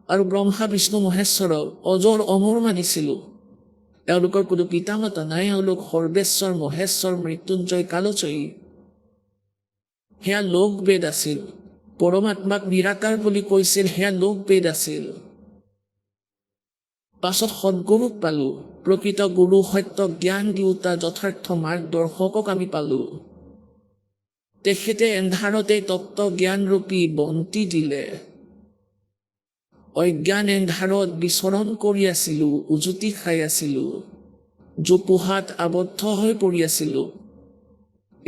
আৰু ব্ৰহ্মা বিষ্ণু মহেশ্বৰক অজৰ অমৰ মানিছিলোঁ। এওঁলোকৰ কোনো পিতা মাতা নাই, এওঁলোক সৰ্বেশ্বৰ মহেশ্বৰ মৃত্যুঞ্জয় কালজয়ী। সেয়া লোক বেদ আছিল। পৰমাত্মাক নিৰাকাৰ বুলি কৈছিল, সেয়া লোক বেদ আছিল। পাছত সদগুৰুক পালোঁ, প্ৰকৃত গুৰু সত্য জ্ঞান দিওঁতা যথাৰ্থ মাৰ্গদৰ্শকক আমি পালোঁ। তেখেতে এন্ধাৰতে তত্ত্ব জ্ঞানৰূপী বন্তি দিলে। অজ্ঞান এন্ধাৰত বিচৰণ কৰি আছিলোঁ, উজুতি খাই আছিলোঁ, জোপোহাত আবদ্ধ হৈ পৰি আছিলোঁ।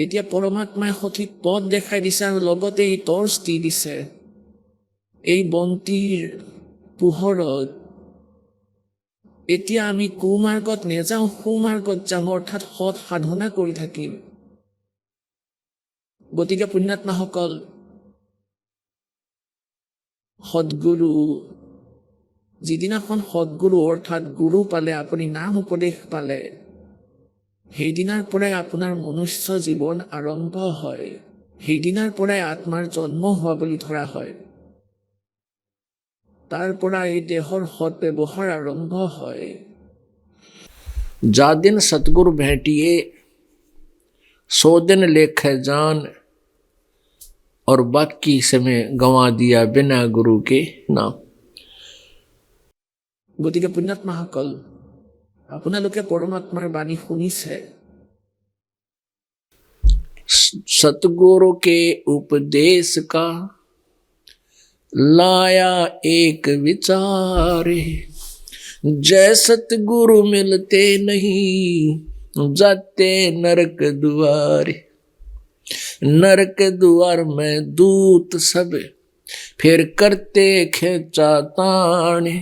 এতিয়া পৰমাত্মাই সঠিক পথ দেখাই দিছে আৰু লগতে এই টৰ্চ দি দিছে। এই বন্তিৰ পোহৰত এতিয়া আমি কুমাৰ্গত নেযাওঁ, সুমাৰ্গত যাম, অৰ্থাৎ সৎ সাধনা কৰি থাকিম। গতিকে পুণ্যাত্মাসকল, সদগুৰু যিদিনাখন সদগুৰু অৰ্থাৎ গুৰু পালে, আপুনি নাম উপদেশ পালে, সেইদিনাৰ পৰাই আপোনাৰ মনুষ্য জীৱন আৰম্ভ হয়। সেইদিনাৰ পৰাই আত্মাৰ জন্ম হোৱা বুলি ধৰা হয়। তাৰ পৰা এই দেহৰ সৎ ব্যৱহাৰ আৰম্ভ হয়। जा दिन सतगुरु भेंटिए सो दिन लेखे जान, और बाकी समय गंवा दिया बिना गुरु के नाम। গতিকে পুণ্যাত্মাসকল, আপোনালোকে পৰমাত্মাৰ বাণী শুনিছে। सतगुरु के उपदेश का लाया एक विचारे, जय सतगुरु मिलते नहीं जाते नरक द्वारे। नरक द्वार में दूत सब फिर करते खेचा ताने,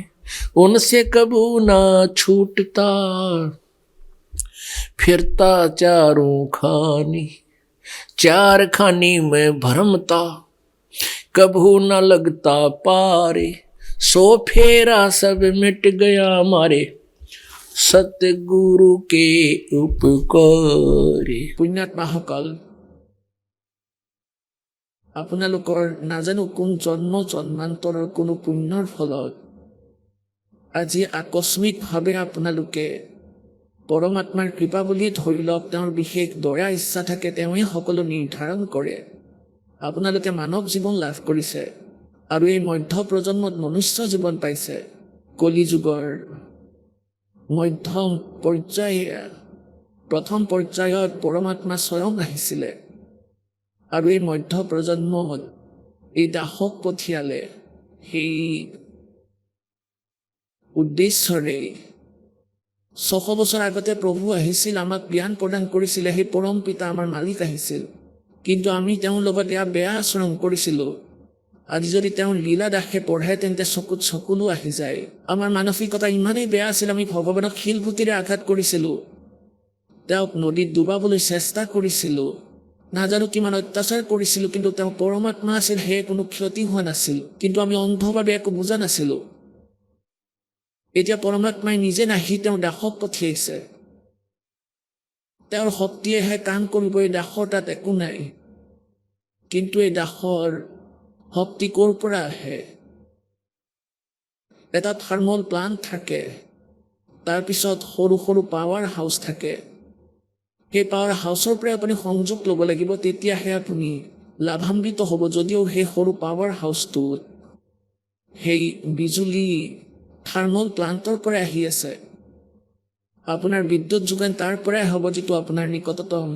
उनसे कबू ना छूटता फिरता चारों खानी। चार खानी में भरमता कबू न लगता पारे, सो फेरा सब मिट गया मारे सतगुरु के उपकारे। পুণ্যাত্মাসকল, আপোনালোকৰ নাজানো কোন জন্ম জন্মান্তৰৰ কোনো পুণ্যৰ ফলত আজি আকস্মিকভাৱে আপোনালোকে পৰমাত্মাৰ কৃপা বুলি ধৰি লওক, তেওঁৰ বিশেষ দয়া ইচ্ছা থাকে, তেওঁৱে সকলো নিৰ্ধাৰণ কৰে। আপোনালোকে মানৱ জীৱন লাভ কৰিছে আৰু এই মধ্য প্ৰজন্মত মনুষ্য জীৱন পাইছে। কলি যুগৰ মধ্যম পৰ্যায়, প্ৰথম পৰ্যায়ত পৰমাত্মা স্বয়ং আহিছিলে আৰু এই মধ্য প্ৰজন্মত এই দাসক পঠিয়ালে। সেই উদ্দেশ্যৰে 600 বছৰ আগতে প্ৰভু আহিছিল, আমাক জ্ঞান প্ৰদান কৰিছিলে, সেই পৰম পিতা আমাৰ মালিক আহিছিল। কিন্তু আমি তেওঁৰ লগত এয়া বেয়া আচৰণ কৰিছিলোঁ। আজি যদি তেওঁৰ লীলা দাসে পঢ়ে তেন্তে চকুত চকুলো আহি যায়। আমাৰ মানসিকতা ইমানেই বেয়া আছিল, আমি ভগৱানক শিলগুটিৰে আঘাত কৰিছিলোঁ, তেওঁক নদীত ডুবাবলৈ চেষ্টা কৰিছিলোঁ, নাজানো কিমান অত্যাচাৰ কৰিছিলোঁ, কিন্তু তেওঁ পৰমাত্মা আছিল, সেয়ে কোনো ক্ষতি হোৱা নাছিল। কিন্তু আমি অন্ধভাৱে একো বুজা নাছিলোঁ। এতিয়া পৰমাত্মাই নিজে নাহি তেওঁ দাসক পঠিয়াইছে। তেওঁৰ শক্তিয়েহে কাম কৰিব, এই দাসৰ তাত একো নাই। কিন্তু এই দাসৰ শক্তি ক'ৰ পৰা আহে? এটা থাৰ্মল প্লাণ্ট থাকে, তাৰপিছত সৰু সৰু পাৱাৰ হাউচ থাকে। সেই পাৱাৰ হাউচৰ পৰাই আপুনি সংযোগ ল'ব লাগিব, তেতিয়াহে আপুনি লাভান্বিত হ'ব। যদিও সেই সৰু পাৱাৰ হাউচটোত সেই বিজুলী থাৰ্মল প্লাণ্টৰ পৰাই আহি আছে, আপোনাৰ বিদ্যুৎ যোগান তাৰ পৰাই হ'ব, যিটো আপোনাৰ নিকটতম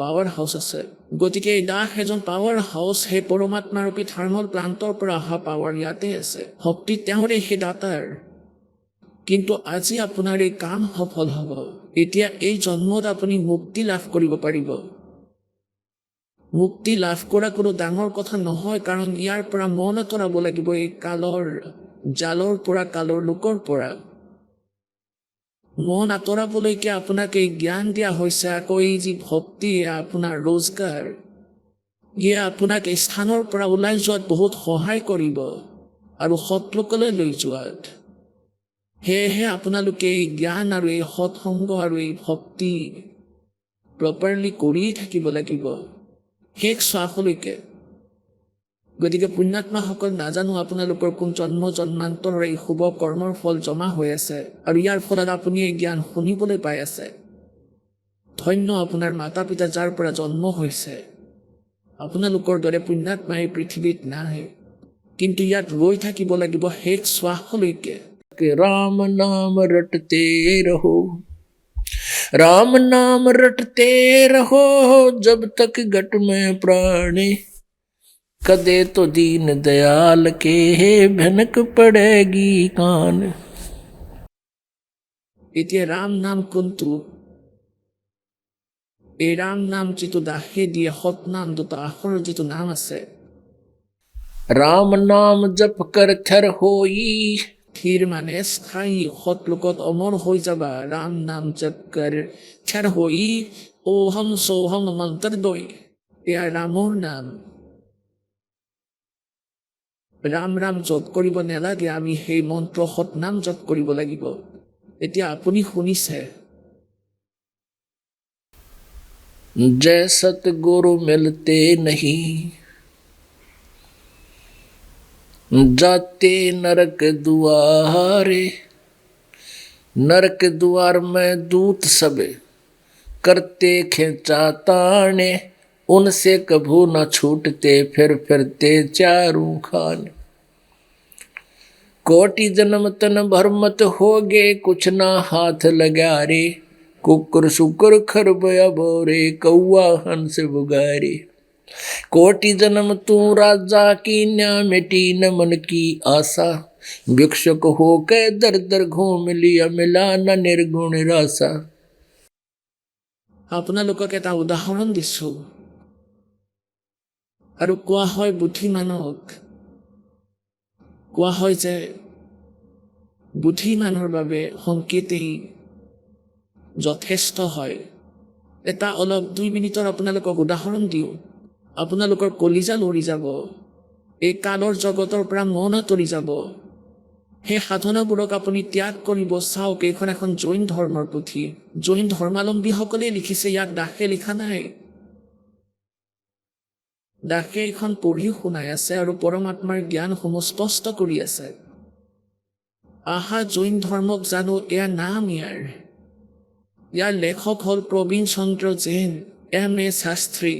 পাৱাৰ হাউচ আছে। গতিকে এই দাস এজন পাৱাৰ হাউচ, সেই পৰমাত্মাৰূপী থাৰ্মল প্লান্টৰ পৰা অহা পাৱাৰ ইয়াতে আছে। শক্তি তেওঁৰে, সেই দাতাৰ। কিন্তু আজি আপোনাৰ এই কাম সফল হ'ব। এতিয়া এই জন্মত আপুনি মুক্তি লাভ কৰিব পাৰিব। মুক্তি লাভ কৰা কোনো ডাঙৰ কথা নহয়, কাৰণ ইয়াৰ পৰা মন আঁতৰাব লাগিব, এই কালৰ জালৰ পৰা, কালৰ লোকৰ পৰা। মন আঁতৰাবলৈকে আপোনাক এই জ্ঞান দিয়া হৈছে। আকৌ এই যি ভক্তি, আপোনাৰ ৰোজগাৰ, ইয়ে আপোনাক এই স্থানৰ পৰা ওলাই যোৱাত বহুত সহায় কৰিব আৰু সৎলোকলৈ লৈ যোৱাত। সেয়েহে আপোনালোকে এই জ্ঞান আৰু এই সৎসংগ আৰু এই ভক্তি প্ৰপাৰলি কৰিয়ে থাকিব লাগিব শেষ শ্বাসলৈকে। গতিকে পুণ্যাত্মাসকল, নাজানো আপোনালোকৰ কোন জন্ম জন্মান্তৰৰ এই শুভ কৰ্মৰ ফল জমা হৈ আছে আৰু ইয়াৰ ফলত আপুনি এই জ্ঞান শুনিবলৈ পাই আছে। ধন্য আপোনাৰ মাতা পিতা যাৰ পৰা জন্ম হৈছে। আপোনালোকৰ দৰে পুণ্যাত্মা এই পৃথিৱীত নাই, কিন্তু ইয়াত ৰৈ থাকিব লাগিব শেষ শ্বাসলৈকে। राम नाम रटते रहो, राम नाम रटते रहो, जब तक घट में प्राणी, कदे तो दीन दयाल के भनक पड़ेगी कान। এতিয়া ৰাম নাম কোনটো? এই ৰাম নাম যিটো দাসে দিয়ে, সৎ নাম, দুটা আখৰৰ যিটো নাম আছে। राम नाम जप कर थर होई, থিৰ মানে স্থায়ী, সৎ লোকত অমৰ হৈ যাবা। ৰাম নাম জপ কৰ থৰ হৈ, ওহম সোহম মন্ত্ৰ দৈ, এয়া ৰামৰ নাম। ৰাম ৰাম জপ কৰিব নালাগে, আমি সেই মন্ত্ৰ সৎ নাম জপ কৰিব লাগিব। এতিয়া আপুনি শুনিছে। जय सतगुरु मिलते नहीं, जाते नरक दुआरे, नरक द्वार में दूत सबे, करते खेचा ताने, उनसे कभू न छूटते, फिर फिरते चारों खाने। कोटि जन्म तन भरमत होगे, कुछ ना हाथ लगा रे, कुकुर सुकुर खरबया बोरे, कौआ हंस बुगारे। कोटि जन्म तू राजा की, न्या मिटी न मन की आशा, भिक्षुक हो के दर दर घूम लिया, मिला न निर्गुण रासा। আপোনালোকক এটা উদাহৰণ দিছো। আৰু কোৱা হয় বুদ্ধিমানক, কোৱা হয় যে বুদ্ধিমানৰ বাবে সংকেতেই যথেষ্ট হয়। এটা অলপ 2 মিনিটৰ আপোনালোকক উদাহৰণ দিওঁ। আপোনালোকৰ কলিজা লৰি যাব, এই কালৰ জগতৰ পৰা মন আঁতৰি যাব। সেই সাধনাবোৰক আপুনি ত্যাগ কৰিব। চাওক, এইখন এখন জৈন ধৰ্মৰ পুথি, জৈন ধৰ্মাৱলম্বীসকলেই লিখিছে, ইয়াক দাসে লিখা নাই। দাসে এইখন পঢ়ি শুনাই আছে আৰু পৰমাত্মাৰ জ্ঞানসমূহ স্পষ্ট কৰি আছে। আহা জৈন ধৰ্মক জানো, এয়া নাম ইয়াৰ লেখক হ'ল প্ৰবীণ চন্দ্ৰ জৈন, M.A. শাস্ত্ৰী।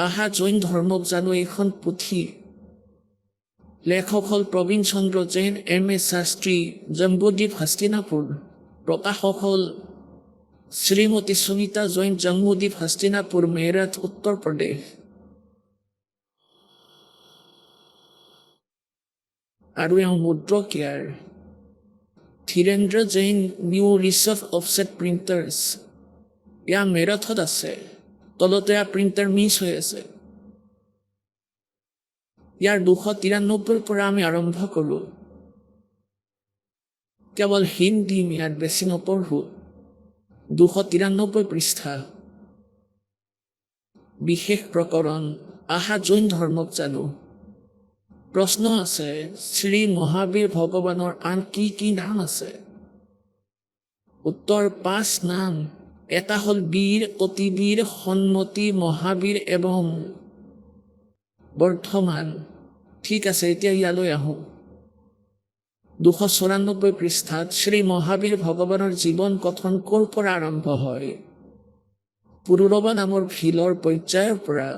আহা জৈন ধৰ্মক জানো এইখন পুথি, লেখক হ'ল প্ৰবীণ চন্দ্ৰ জৈন, M.A. শাস্ত্ৰী, জম্বুদ্বীপ, হস্তিনাপুৰ। প্ৰকাশক হ'ল শ্ৰীমতী সুনীতা জৈন, জম্বুদ্বীপ, হস্তিনাপুৰ, মেৰঠ, উত্তৰ প্ৰদেশ। আৰু এওঁ মুদ্ৰক ইয়াৰ Dhirendra Jain, new research offset printers, এয়া মেৰঠত আছে। তলতে এয়া প্ৰিণ্টাৰ মিছ হৈ আছে। ইয়াৰ 293ৰ পৰা আমি আৰম্ভ কৰোঁ। কেৱল হিন্দী, ইয়াত বেছি নপঢ়োঁ। 293 পৃষ্ঠা, বিশেষ প্ৰকৰণ, আহা জৈন ধৰ্মক জানো। প্ৰশ্ন আছে, শ্ৰী মহাবীৰ ভগৱানৰ আন কি কি নাম আছে? উত্তৰ 5 নাম। এটা হ'ল বীৰ, অতিবীৰ, সন্মতি, মহাবীৰ এবং বৰ্ধমান। ঠিক আছে, এতিয়া ইয়ালৈ আহোঁ। 294 পৃষ্ঠাত শ্ৰী মহাবীৰ ভগৱানৰ জীৱন কথন ক'ৰ পৰা আৰম্ভ হয়? পুৰুৰৱা নামৰ ভিলৰ পৰ্যায়ৰ পৰা।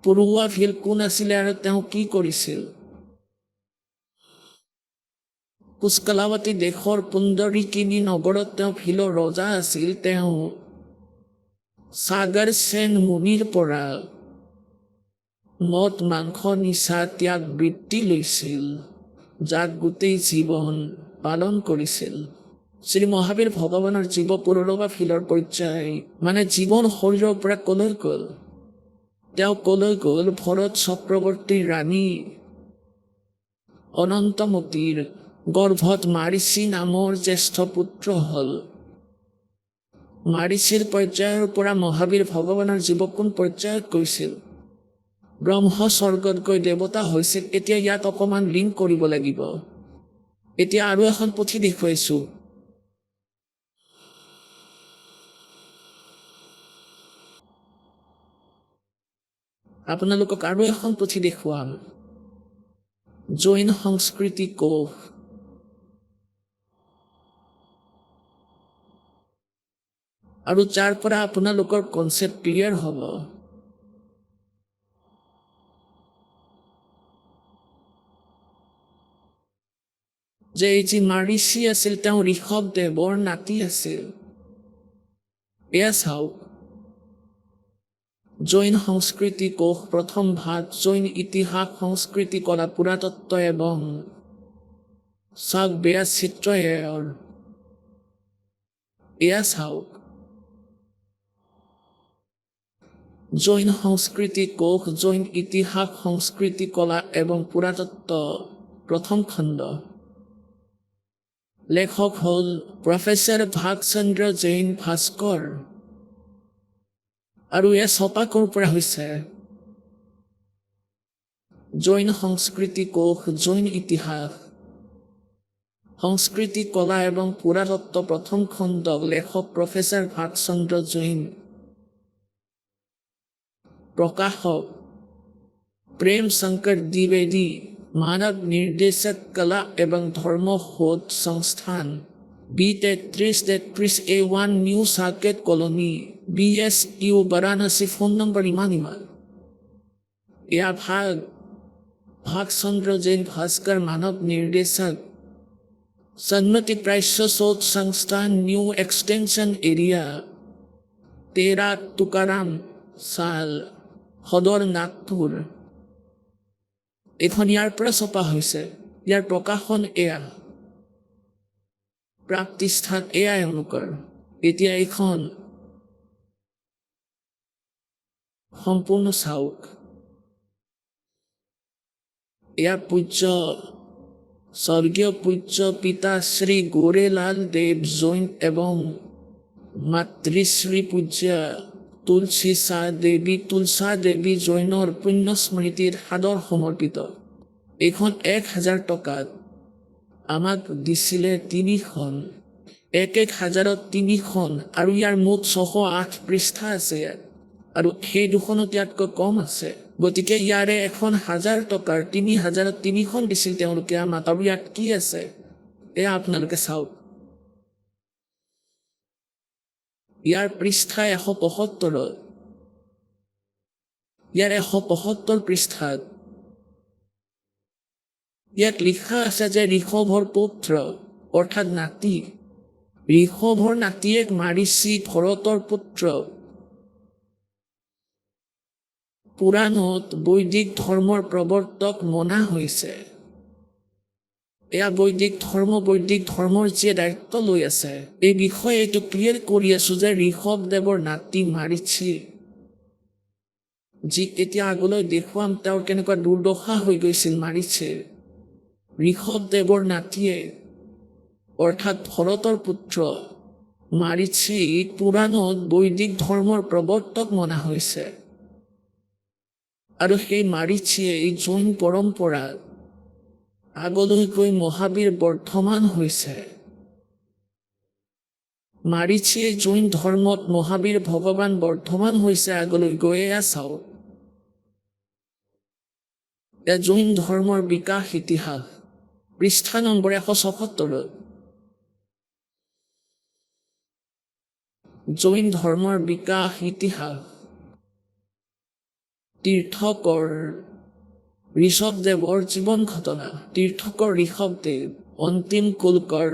পুৰুৱা ভিল কোন আছিলে আৰু তেওঁ কি কৰিছিল? পুষ্কলাৱতী দেশৰ পুণ্ডৰীকিনী নগৰত তেওঁ ভিলৰ ৰজা আছিল। তেওঁ সাগৰ সেন মুনিৰ পৰা মদ মাংস নিচা ত্যাগ বৃত্তি লৈছিল, যাক গোটেই জীৱন পালন কৰিছিল। শ্ৰী মহাবীৰ ভগৱানৰ জীৱ পুৰলবা ফিলৰ পৰ্যায় মানে জীৱন শৰীৰৰ পৰা কলৈ গ'ল? তেওঁ কলৈ গ'ল? ভৰত চক্ৰৱৰ্তীৰ ৰাণী অনন্তমতীৰ গৰ্ভত মাৰিচী নামৰ জ্যেষ্ঠ পুত্ৰ হ'ল। মাৰিচীৰ পৰ্যায়ৰ পৰা মহাবীৰ ভগৱানৰ জীৱ কোন পৰ্যায়ত গৈছিল? ব্ৰহ্ম স্বৰ্গত গৈ দেৱতা হৈছিল। এতিয়া ইয়াত অকণমান লিংক কৰিব লাগিব। এতিয়া আৰু এখন পুথি দেখুৱাইছোঁ। আপোনালোকক আৰু এখন পুথি দেখুৱাম, জৈন সংস্কৃতি কোষ। আৰু যাৰ পৰা আপোনালোকৰ কনচেপ্ট ক্লিয়াৰ হ'ব। যে এই যি মাৰিচী আছিল তেওঁ ঋষভ দেৱৰ নাতি আছিল। এয়া চাওক, জৈন সংস্কৃতি কোষ প্ৰথম ভাগ, জৈন ইতিহাস সংস্কৃতি কলা পুৰাতত্ত্ব এবং চাওক বেয়া চিত্ৰ এয়া চাওক, জৈন সংস্কৃতি কোষ, জৈন ইতিহাস সংস্কৃতি কলা এবং পুৰাতত্ত্ব প্ৰথম খণ্ড। লেখক হ'ল প্ৰফেচাৰ ভাগচন্দ্ৰ জৈন ভাস্কৰ। আৰু এয়া ছপা ক'ৰ পৰা হৈছে? জৈন সংস্কৃতি কোষ, জৈন ইতিহাস সংস্কৃতি কলা এবং পুৰাতত্ত্ব প্ৰথম খণ্ড। লেখক প্ৰফেচাৰ ভাগচন্দ্ৰ জৈন। প্ৰকাশক প্ৰেম শংকৰ দ্বিবেদী। মানৱ নিৰ্দেশক কলা এবং ধৰ্ম Shodh Sansthan B3333A1 new circuit colony BSU Varanasi. Phone number ইমান। এয়া ভাগচন্দ্ৰ জৈন ভাস্কৰ মানৱ নিৰ্দেশক সন্মতি প্ৰাচ্য শোধ সংস্থান নিউ এক্সটেনশন এৰিয়া 13 তুকাৰাম চাল সদৰ নাগপুৰ। এইখন ইয়াৰ পৰা ছপা হৈছে। ইয়াৰ প্ৰকাশন এয়া, প্ৰাপ্তিস্থান এয়া এওঁলোকৰ। এতিয়া এইখন সম্পূৰ্ণ চাওক। এয়া পূজ্য স্বৰ্গীয় পূজ্য পিতা শ্ৰী গৌৰেলাল দেৱ জৈন এবং মাতৃশ্ৰী পূজ্য তুলসা দেৱী জৈনৰ পুণ্য স্মৃতিৰ সাদৰ সমৰ্পিত। এইখন 1000 টকাত আমাক দিছিলে 3খন, 1000ত 3খন। আৰু ইয়াৰ মুঠ 608 পৃষ্ঠা আছে আৰু সেই দুখনত ইয়াতকৈ কম আছে। গতিকে ইয়াৰে এখন 1000 টকাৰ 3000ত 3খন দিছিল তেওঁলোকে আমাক। আৰু ইয়াত কি আছে এয়া আপোনালোকে চাওক। ইয়াৰ পৃষ্ঠা 175। ইয়াৰ 175 পৃষ্ঠাত ইয়াত লিখা আছে যে ঋষভৰ পুত্ৰ অৰ্থাৎ নাতি, ঋষভৰ নাতিয়েক মাৰিচী ভৰতৰ পুত্ৰ। পুৰাণত বৈদিক ধৰ্মৰ প্ৰৱৰ্তক মনা হৈছে। এয়া বৈদিক ধৰ্মৰ যিয়ে দায়িত্ব লৈ আছে এই বিষয়ে এইটো ক্লিয়াৰ কৰি আছো যে ঋষভ দেৱৰ নাতি মাৰিচী, যি এতিয়া আগলৈ দেখুৱাম তেওঁৰ কেনেকুৱা দুৰ্দশা হৈ গৈছিল মাৰিচীৰ। ঋষভ দেৱৰ নাতিয়ে অৰ্থাৎ ভৰতৰ পুত্ৰ মাৰিচী পুৰাণত বৈদিক ধৰ্মৰ প্ৰৱৰ্তক মনা হৈছে। আৰু সেই মাৰিচীয়ে এই জৈন পৰম্পৰাত আগলৈ গৈ মহাবীৰ বৰ্ধমান হৈছে। মাৰিচীয়ে জৈন ধৰ্মত মহাবীৰ ভগৱান বৰ্ধমান হৈছে আগলৈ গৈ। এয়া চাওক, এয়া জৈন ধৰ্মৰ বিকাশ ইতিহাস পৃষ্ঠা নম্বৰ 177। জৈন ধৰ্মৰ বিকাশ ইতিহাস। তীৰ্থকৰ ঋষভদেৱৰ জীৱন ঘটনা। তীৰ্থকৰ ঋষভদেৱ অন্তিম কুলকৰ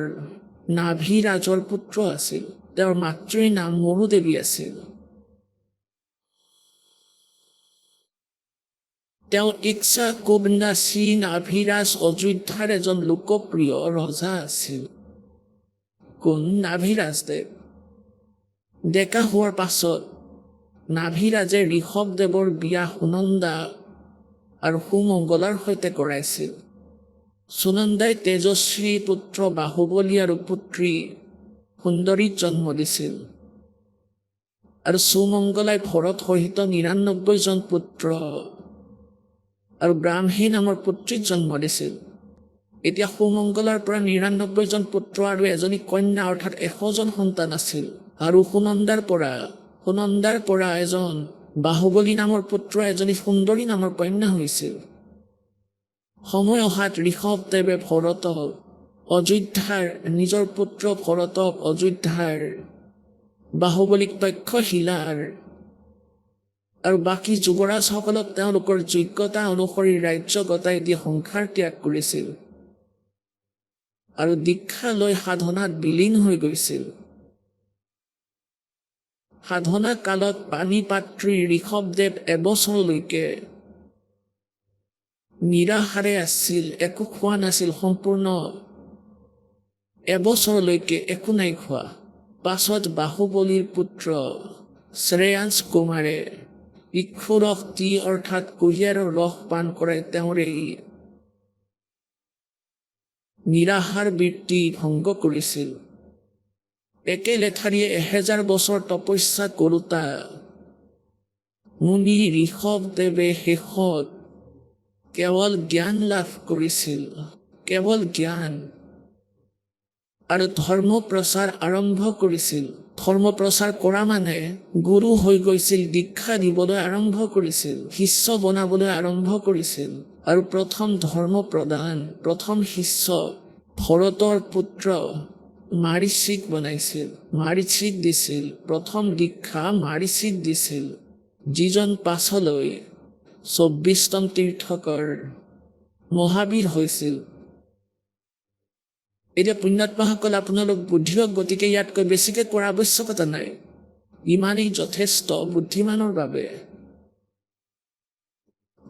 নাভিৰাজৰ পুত্ৰ আছিল। তেওঁৰ মাতৃৰ নাম মৰুদেৱী আছিল। তেওঁ ইচ্ছা কুবনাচী নাভিৰাজ অযোধ্যাৰ এজন লোকপ্ৰিয় ৰজা আছিল। কোন? নাভিৰাজদেৱ। ডেকা হোৱাৰ পাছত নাভিৰাজে ঋষভদেৱৰ বিয়া সুনন্দা আৰু সুমংগলাৰ সৈতে কৰাইছিল। সুনন্দাই তেজস্বী পুত্ৰ বাহুবলী আৰু পুত্ৰী সুন্দৰীক জন্ম দিছিল আৰু সুমংগলাই ভৰত সহিত ৯৯জন পুত্ৰ আৰু ব্ৰাহ্মী নামৰ পুত্ৰীক জন্ম দিছিল। এতিয়া সুমংগলাৰ পৰা ৯৯জন পুত্ৰ আৰু এজনী কন্যা অৰ্থাৎ ১০০জন সন্তান আছিল। আৰু সুনন্দাৰ পৰা এজন বাহুবলী নামৰ পুত্ৰ এজনী সুন্দৰী নামৰ কন্যা হৈছিল। সময় অহাত ঋষভদেৱে ভৰতক অযোধ্যাৰ নিজৰ পুত্ৰ ভৰতক অযোধ্যাৰ বাহুবলীক তক্ষশিলাৰ আৰু বাকী যুৱৰাজসকলক তেওঁলোকৰ যোগ্যতা অনুসৰি ৰাজ্য গতাই দি সংসাৰ ত্যাগ কৰিছিল আৰু দীক্ষা লৈ সাধনাত বিলীন হৈ গৈছিল। সাধনা কালত পাণিপাত্ৰী ঋষভদেৱ এবছৰলৈকে নিৰাহাৰে আছিল, একো খোৱা নাছিল। সম্পূৰ্ণ এবছৰলৈকে একো নাই খোৱা। পাছত বাহুবলীৰ পুত্ৰ শ্ৰেয়াংশ কুমাৰে ইক্ষুৰস টি অৰ্থাৎ কুঁহিয়াৰৰ ৰস পান কৰাই তেওঁৰ এই নিৰাহাৰ বৃত্তি ভংগ কৰিছিল। একে লেঠাৰিয়ে ১০০০ বছৰ তপস্যা কৰোঁতা মুনি ঋষভদেৱে শেষত কেৱল জ্ঞান লাভ কৰিছিল, কেৱল জ্ঞান, আৰু ধৰ্ম প্ৰচাৰ আৰম্ভ কৰিছিল। ধৰ্ম প্ৰচাৰ কৰা মানে গুৰু হৈ গৈছিল, দীক্ষা দিবলৈ আৰম্ভ কৰিছিল, শিষ্য বনাবলৈ আৰম্ভ কৰিছিল আৰু প্ৰথম ধৰ্ম প্ৰদান, প্ৰথম শিষ্য ভৰতৰ পুত্ৰ মাৰিচিক বনাইছিল, মাৰিচিক দিছিল। প্ৰথম দীক্ষা মাৰিচিক দিছিল, যিজন পাছলৈ ২৪তম তীৰ্থকৰ মহাবীৰ হৈছিল। এতিয়া পুণ্যাত্মাসকল আপোনালোক বুদ্ধিয়ক, গতিকে ইয়াতকৈ বেছিকৈ কৰাৰ আৱশ্যকতা নাই, ইমানেই যথেষ্ট বুদ্ধিমানৰ বাবে।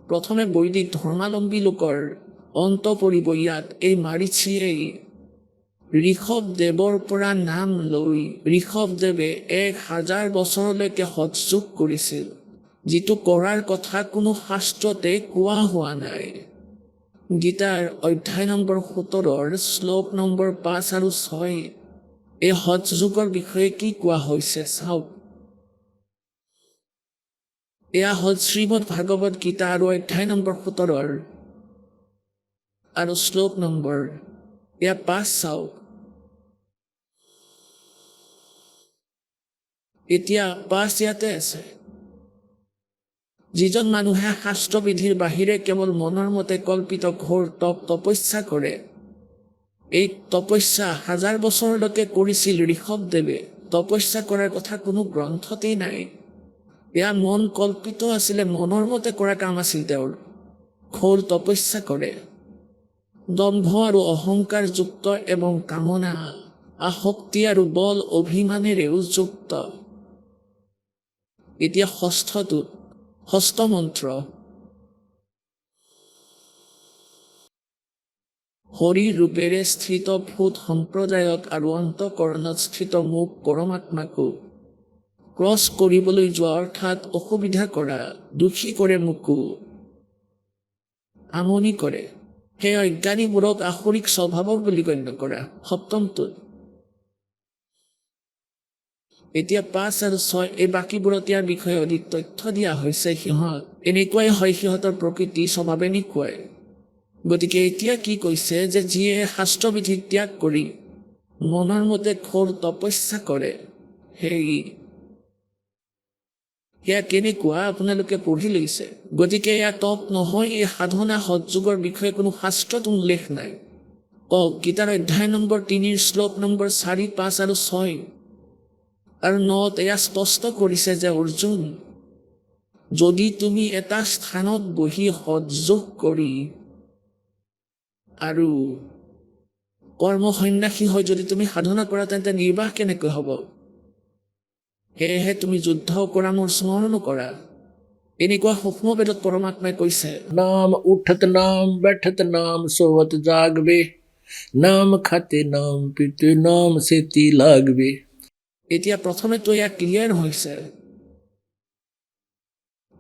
প্ৰথমে বৈদিক ধৰ্মাৱলম্বী লোকৰ অন্ত পৰিব ইয়াত। এই মাৰিচিয়েই ঋষভদেৱৰ পৰা নাম লৈ ঋষভদেৱে ১০০০ বছৰলৈকে হঠযোগ কৰিছিল, যিটো কৰাৰ কথা কোনো শাস্ত্ৰতে কোৱা হোৱা নাই। গীতাৰ অধ্যায় নম্বৰ ১৭ শ্লোক নম্বৰ ৫ আৰু ৬ এই হঠযোগৰ বিষয়ে কি কোৱা হৈছে চাওক। এয়া হ'ল শ্ৰীমদ ভাগৱত গীতা আৰু অধ্যায় নম্বৰ ১৭ আৰু শ্লোক নম্বৰ এয়া ৫ চাওক। এতিয়া ৫ ইয়াতে আছে। যিজন মানুহে শাস্ত্ৰবিধিৰ বাহিৰে কেৱল মনৰ মতে কল্পিত ঘোৰ তপস্যা কৰে, এই তপস্যা ১০০০ বছৰলৈকে কৰিছিল ঋষভদেৱে। তপস্যা কৰাৰ কথা কোনো গ্ৰন্থতেই নাই। এয়া মন কল্পিত আছিলে, মনৰ মতে কৰা কাম আছিল তেওঁৰ। ঘোৰ তপস্যা কৰে, দম্ভ আৰু অহংকাৰযুক্ত এবং কামনা, আসক্তি আৰু বল অভিমানেৰেও যুক্ত। এতিয়া ষষ্ঠ মন্ত্ৰ। হৰি ৰূপেৰে স্থিত ভূত সম্প্ৰদায়ক আৰু অন্তঃকৰণত স্থিত মোক পৰমাত্মাকো ক্ৰছ কৰিবলৈ যোৱা অৰ্থাৎ অসুবিধা কৰা, দুখী কৰে, মোকো আমনি কৰে, সেই অজ্ঞানীবোৰক আসুৰিক স্বভাৱক বুলি গণ্য কৰা। সপ্তমটোত এতিয়া ৫ আৰু ৬ এই বাকীবোৰত ইয়াৰ বিষয়ে অধিক তথ্য দিয়া হৈছে। সিহঁত এনেকুৱাই হয়, সিহঁতৰ প্ৰকৃতি স্বভাৱ এনেকুৱাই। গতিকে এতিয়া কি কৈছে যে যিয়ে শাস্ত্ৰবিধিক ত্যাগ কৰি মনৰ মতে ঘোৰ তপস্যা কৰে, সেয়া কেনেকুৱা আপোনালোকে পঢ়ি লৈছে। গতিকে এয়া তপ নহয়, এই সাধনা হঠযোগৰ বিষয়ে কোনো শাস্ত্ৰত উল্লেখ নাই। কওক গীতাৰ অধ্যায় নম্বৰ ৩ শ্লোক নম্বৰ ৪, ৫ আৰু ৬ আৰু ৯ এয়া স্পষ্ট কৰিছে যে অৰ্জুন, যদি তুমি এটা স্থানত বহি হঠযোগ কৰি আৰু কৰ্ম সন্ন্যাসী হৈ যদি তুমি সাধনা কৰা তেন্তে নিৰ্বাহ কেনেকৈ হ'ব? সেয়েহে তুমি যুদ্ধও কৰা, মোৰ স্মৰণো কৰা। এনেকুৱা সূক্ষ্ম বেদত পৰমাত্মাই কৈছে। नाम उठत नाम बैठत नाम सोवत जागबे नाम खाते नाम पीते नाम सेती लागबे। এতিয়া প্ৰথমেতো এয়া ক্লিয়াৰ হৈছে,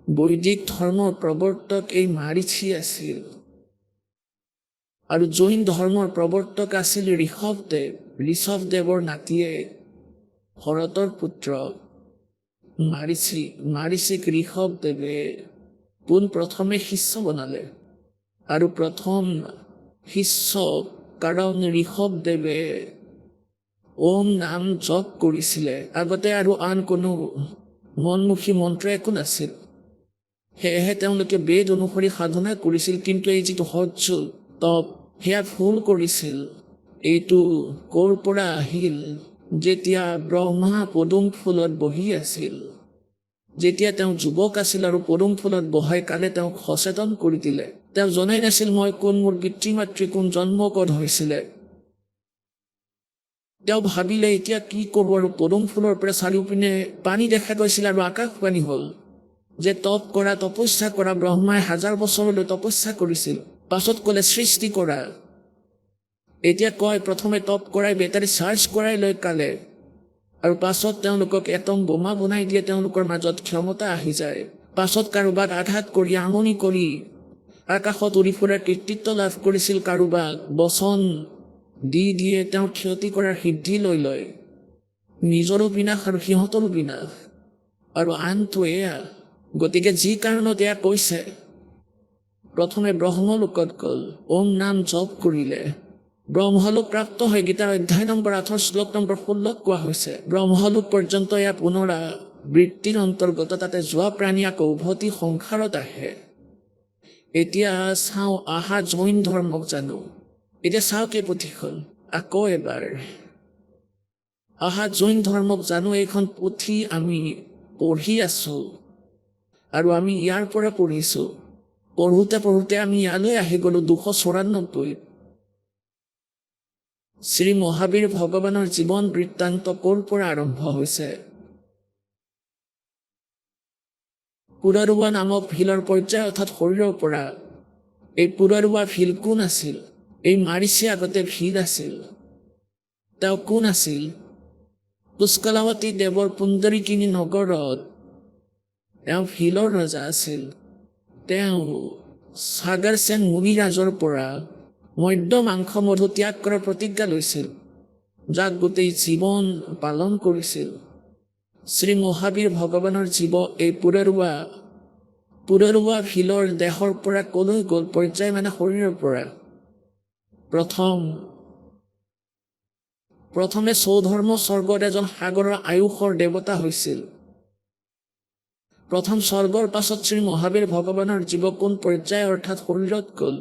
বৈদিক ধৰ্মৰ প্ৰৱৰ্তক এই মাৰিচি আছিল আৰু জৈন ধৰ্মৰ প্ৰৱৰ্তক আছিল ঋষভদেৱ। ঋষভদেৱৰ নাতিয়ে ভৰতৰ পুত্ৰ মাৰিচিক ঋষভদেৱে পোন প্ৰথমে শিষ্য বনালে আৰু প্ৰথম শিষ্য কাৰণ ঋষভদেৱে ওম নাম জপ কৰিছিলে। আগতে আৰু আন কোনো মনমুখী মন্ত্ৰ একো নাছিল, সেয়েহে তেওঁলোকে বেদ অনুসৰি সাধনা কৰিছিল। কিন্তু এই যিটো সহ্য তপ সেয়া ভুল কৰিছিল। এইটো ক'ৰ পৰা আহিল? যেতিয়া ব্ৰহ্মা পদুম ফুলত বহি আছিল, যেতিয়া তেওঁ যুৱক আছিল আৰু পদুম ফুলত বহাই কালে তেওঁক সচেতন কৰি দিলে। তেওঁ জনাই নাছিল মই কোন, মোৰ পিতৃ মাতৃ কোন, জন্ম ক'ত হৈছিলে। তেওঁ ভাবিলে এতিয়া কি কৰোঁ, আৰু পদুম ফুলৰ পৰা চাৰিওপিনে পানী দেখা গৈছিল আৰু আকাশবাণী হ'ল যে তপ কৰা, তপস্যা কৰা। ব্ৰহ্মাই 1000 বছৰলৈ তপস্যা কৰিছিল, পাছত ক'লে সৃষ্টি কৰা। এতিয়া কয় প্ৰথমে তপ কৰাই, বেটাৰী চাৰ্জ কৰাই লৈ কালে, আৰু পাছত তেওঁলোকক এটম বোমা বনাই দিয়ে। তেওঁলোকৰ মাজত ক্ষমতা আহি যায়। পাছত কাৰোবাক আঘাত কৰি, আমনি কৰি আকাশত উৰি ফুৰাৰ কৃতিত্ব লাভ কৰিছিল। কাৰোবাক বচন দি দিয়ে, তেওঁ ক্ষতি কৰাৰ সিদ্ধি লৈ লয়। নিজৰো বিনাশ আৰু সিহঁতৰো বিনাশ। আৰু আনটো এয়া, গতিকে যি কাৰণত এয়া কৈছে, প্ৰথমে ব্ৰহ্মলোকত গ'ল, ওম নাম জপ কৰিলে, ব্ৰহ্মলোক প্ৰাপ্ত হৈ গীতাৰ অধ্যায় নম্বৰ 8 শ্লোক নম্বৰ 16 কোৱা হৈছে। ব্ৰহ্মলোক পৰ্যন্ত এয়া পুনৰাবৃত্তিৰ অন্তৰ্গত, তাতে যোৱা প্ৰাণী আকৌ উভতি সংসাৰত আহে। এতিয়া চাওঁ, আহা জৈন ধৰ্মক জানো। এতিয়া চাওঁ কি পুথিখন আকৌ এবাৰ, আহা জৈন ধৰ্মক জানো। এইখন পুথি আমি পঢ়ি আছোঁ আৰু আমি ইয়াৰ পৰা পঢ়িছোঁ। পঢ়োতে আমি ইয়ালৈ আহি গ'লোঁ 294। শ্ৰী মহাবীৰ ভগৱানৰ জীৱন বৃত্তান্ত ক'ৰ পৰা আৰম্ভ হৈছে? পুৰাৰুৱা নামক ভিলৰ পৰ্যায়, অৰ্থাৎ শৰীৰৰ পৰা। এই পুৰাৰুৱা ভিল কোন আছিল? এই মাৰিচি আগতে ভিল আছিল। তেওঁ কোন আছিল? পুষ্কলাৱতী দেৱৰ পুণ্ডৰীকিনী নগৰত তেওঁ ভিলৰ ৰজা আছিল। তেওঁ সাগৰ সেন মুনিৰাজৰ পৰা মদ্য মাংস মধু ত্যাগ কৰাৰ প্ৰতিজ্ঞা লৈছিল, যাক গোটেই জীৱন পালন কৰিছিল। শ্ৰী মহাবীৰ ভগৱানৰ জীৱ এই পুৰাৰুৱা ভিলৰ দেহৰ পৰা কলৈ গ'ল? পৰ্যায় মানে শৰীৰৰ পৰা। প্ৰথমে চৌধৰ্ম স্বৰ্গত এজন সাগৰৰ আয়ুসৰ দেৱতা হৈছিল। প্ৰথম স্বৰ্গৰ পাছত শ্ৰী মহাবীৰ ভগৱানৰ জীৱ কোন পৰ্যায় অৰ্থাৎ শৰীৰত গ'ল?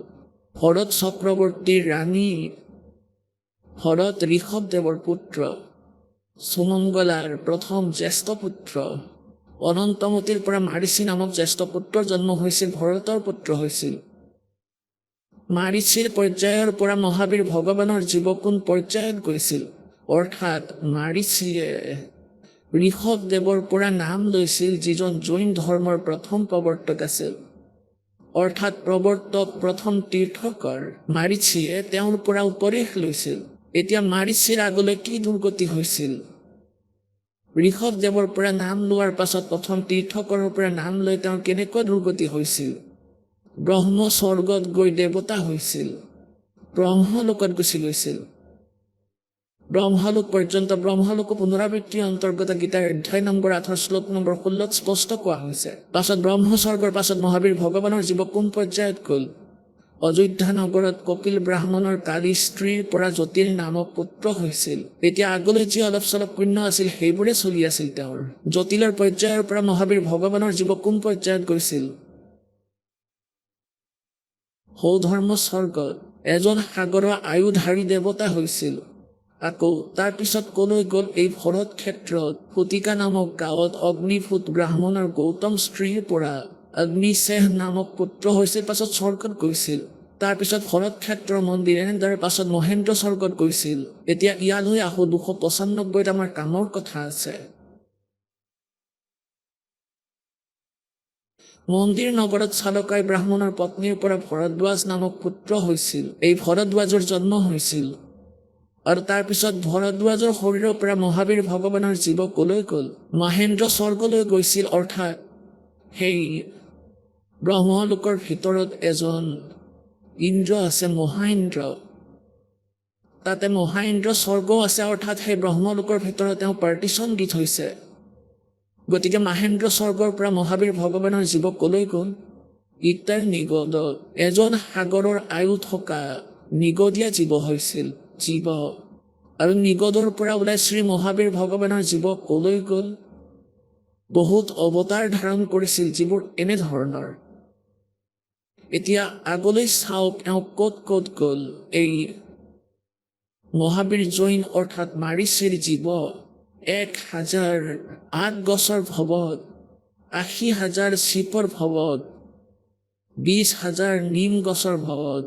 ভৰত চক্ৰৱৰ্তীৰ ৰাণী, ভৰত ঋষভদেৱৰ পুত্ৰ, সুমংগলাৰ প্ৰথম জ্যেষ্ঠ পুত্ৰ। অনন্তমতীৰ পৰা মাৰিচি নামক জ্যেষ্ঠ পুত্ৰৰ জন্ম হৈছিল, ভৰতৰ পুত্ৰ হৈছিল। মাৰিচিৰ পৰ্যায়ৰ পৰা মহাবীৰ ভগৱানৰ জীৱ কোন পৰ্যায়ত গৈছিল? অৰ্থাৎ মাৰিচিয়ে ঋষভদেৱৰ পৰা নাম লৈছিল, যিজন জৈন ধৰ্মৰ প্ৰথম প্ৰৱৰ্তক আছিল, অৰ্থাৎ প্ৰৱৰ্তক, প্ৰথম তীৰ্থকৰ। মাৰিচিয়ে তেওঁৰ পৰা উপদেশ লৈছিল। এতিয়া মাৰিচিৰ আগলৈ কি দুৰ্গতি হৈছিল? ঋষভদেৱৰ পৰা নাম লোৱাৰ পাছত প্ৰথম তীৰ্থকৰৰ পৰা নাম লৈ তেওঁৰ কেনেকুৱা দুৰ্গতি হৈছিল? ব্ৰহ্ম স্বৰ্গত গৈ দেৱতা হৈছিল, ব্ৰহ্মলোকত গুচি গৈছিল। ব্ৰহ্মলোক পৰ্যন্ত, ব্ৰহ্মলোক পুনৰাবৃত্তিৰ অন্তৰ্গত গীতাৰ অধ্যায় নম্বৰ 8 শ্লোক নম্বৰ 16 স্পষ্ট কোৱা হৈছে। পাছত ব্ৰহ্মস্বৰ্গৰ পাছত মহাবীৰ ভগৱানৰ জীৱ কোন পৰ্যায়ত গ'ল? অযোধ্যা নগৰত কপিল ব্ৰাহ্মণৰ কালী স্ত্ৰীৰ পৰা জ্যোতিৰ নামক পুত্ৰ হৈছিল। এতিয়া আগলৈ যি অলপ চলপ পুণ্য আছিল সেইবোৰে চলি আছিল তেওঁৰ। জ্যোতিলৰ পৰ্যায়ৰ পৰা মহাবীৰ ভগৱানৰ জীৱ কোন পৰ্যায়ত গৈছিল? সৌধৰ্ম স্বৰ্গত এজন সাগৰৰ আয়ুধাৰী দেৱতা হৈছিল। আকৌ তাৰ পিছত কলৈ গ'ল? এই ভৰত ক্ষেত্ৰত ফুটিকা নামক গাঁৱত অগ্নিভূত ব্ৰাহ্মণৰ গৌতম স্ত্ৰীৰ পৰা অগ্নিশেহ নামক পুত্ৰ হৈছিল, পাছত স্বৰ্গত গৈছিল। তাৰপিছত ভৰত ক্ষেত্ৰৰ মন্দিৰ এনেদৰে পাছত মহেন্দ্ৰ স্বৰ্গত গৈছিল। এতিয়া ইয়ালৈ আহো 295 আমাৰ কামৰ কথা আছে। মন্দিৰ নগৰত চালকাই ব্ৰাহ্মণৰ পত্নীৰ পৰা ভৰদ্বাজ নামক পুত্ৰ হৈছিল। এই ভৰদ্বাজৰ জন্ম হৈছিল আৰু তাৰপিছত ভৰদ্বাজৰ শৰীৰৰ পৰা মহাবীৰ ভগৱানৰ জীৱ কলৈ গ'ল? মহেন্দ্ৰ স্বৰ্গলৈ গৈছিল, অৰ্থাৎ সেই ব্ৰহ্মলোকৰ ভিতৰত এজন ইন্দ্ৰ আছে, মহাইন্দ্ৰ। তাতে মহাইন্দ্ৰ স্বৰ্গ আছে, অৰ্থাৎ সেই ব্ৰহ্মলোকৰ ভিতৰত তেওঁ পাৰ্টিশ্যন দি থৈছে। গতিকে মহেন্দ্ৰ স্বৰ্গৰ পৰা মহাবীৰ ভগৱানৰ জীৱ কলৈ গ'ল? ইটাৰ নিগদত এজন সাগৰৰ আয়ু থকা নিগদীয়া জীৱ হৈছিল, জীৱ। আৰু নিগদৰ পৰা ওলাই শ্ৰী মহাবীৰ ভগৱানৰ জীৱ কলৈ গ'ল? বহুত অৱতাৰ ধাৰণ কৰিছিল, যিবোৰ এনেধৰণৰ। এতিয়া আগলৈ চাওক তেওঁ ক'ত ক'ত গ'ল। এই মহাবীৰ জৈন অৰ্থাৎ মাৰিচিৰ জীৱ 1008 গছৰ ভৱত, 80,000 চিপৰ ভৱত, 20,000 নিম গছৰ ভৱত,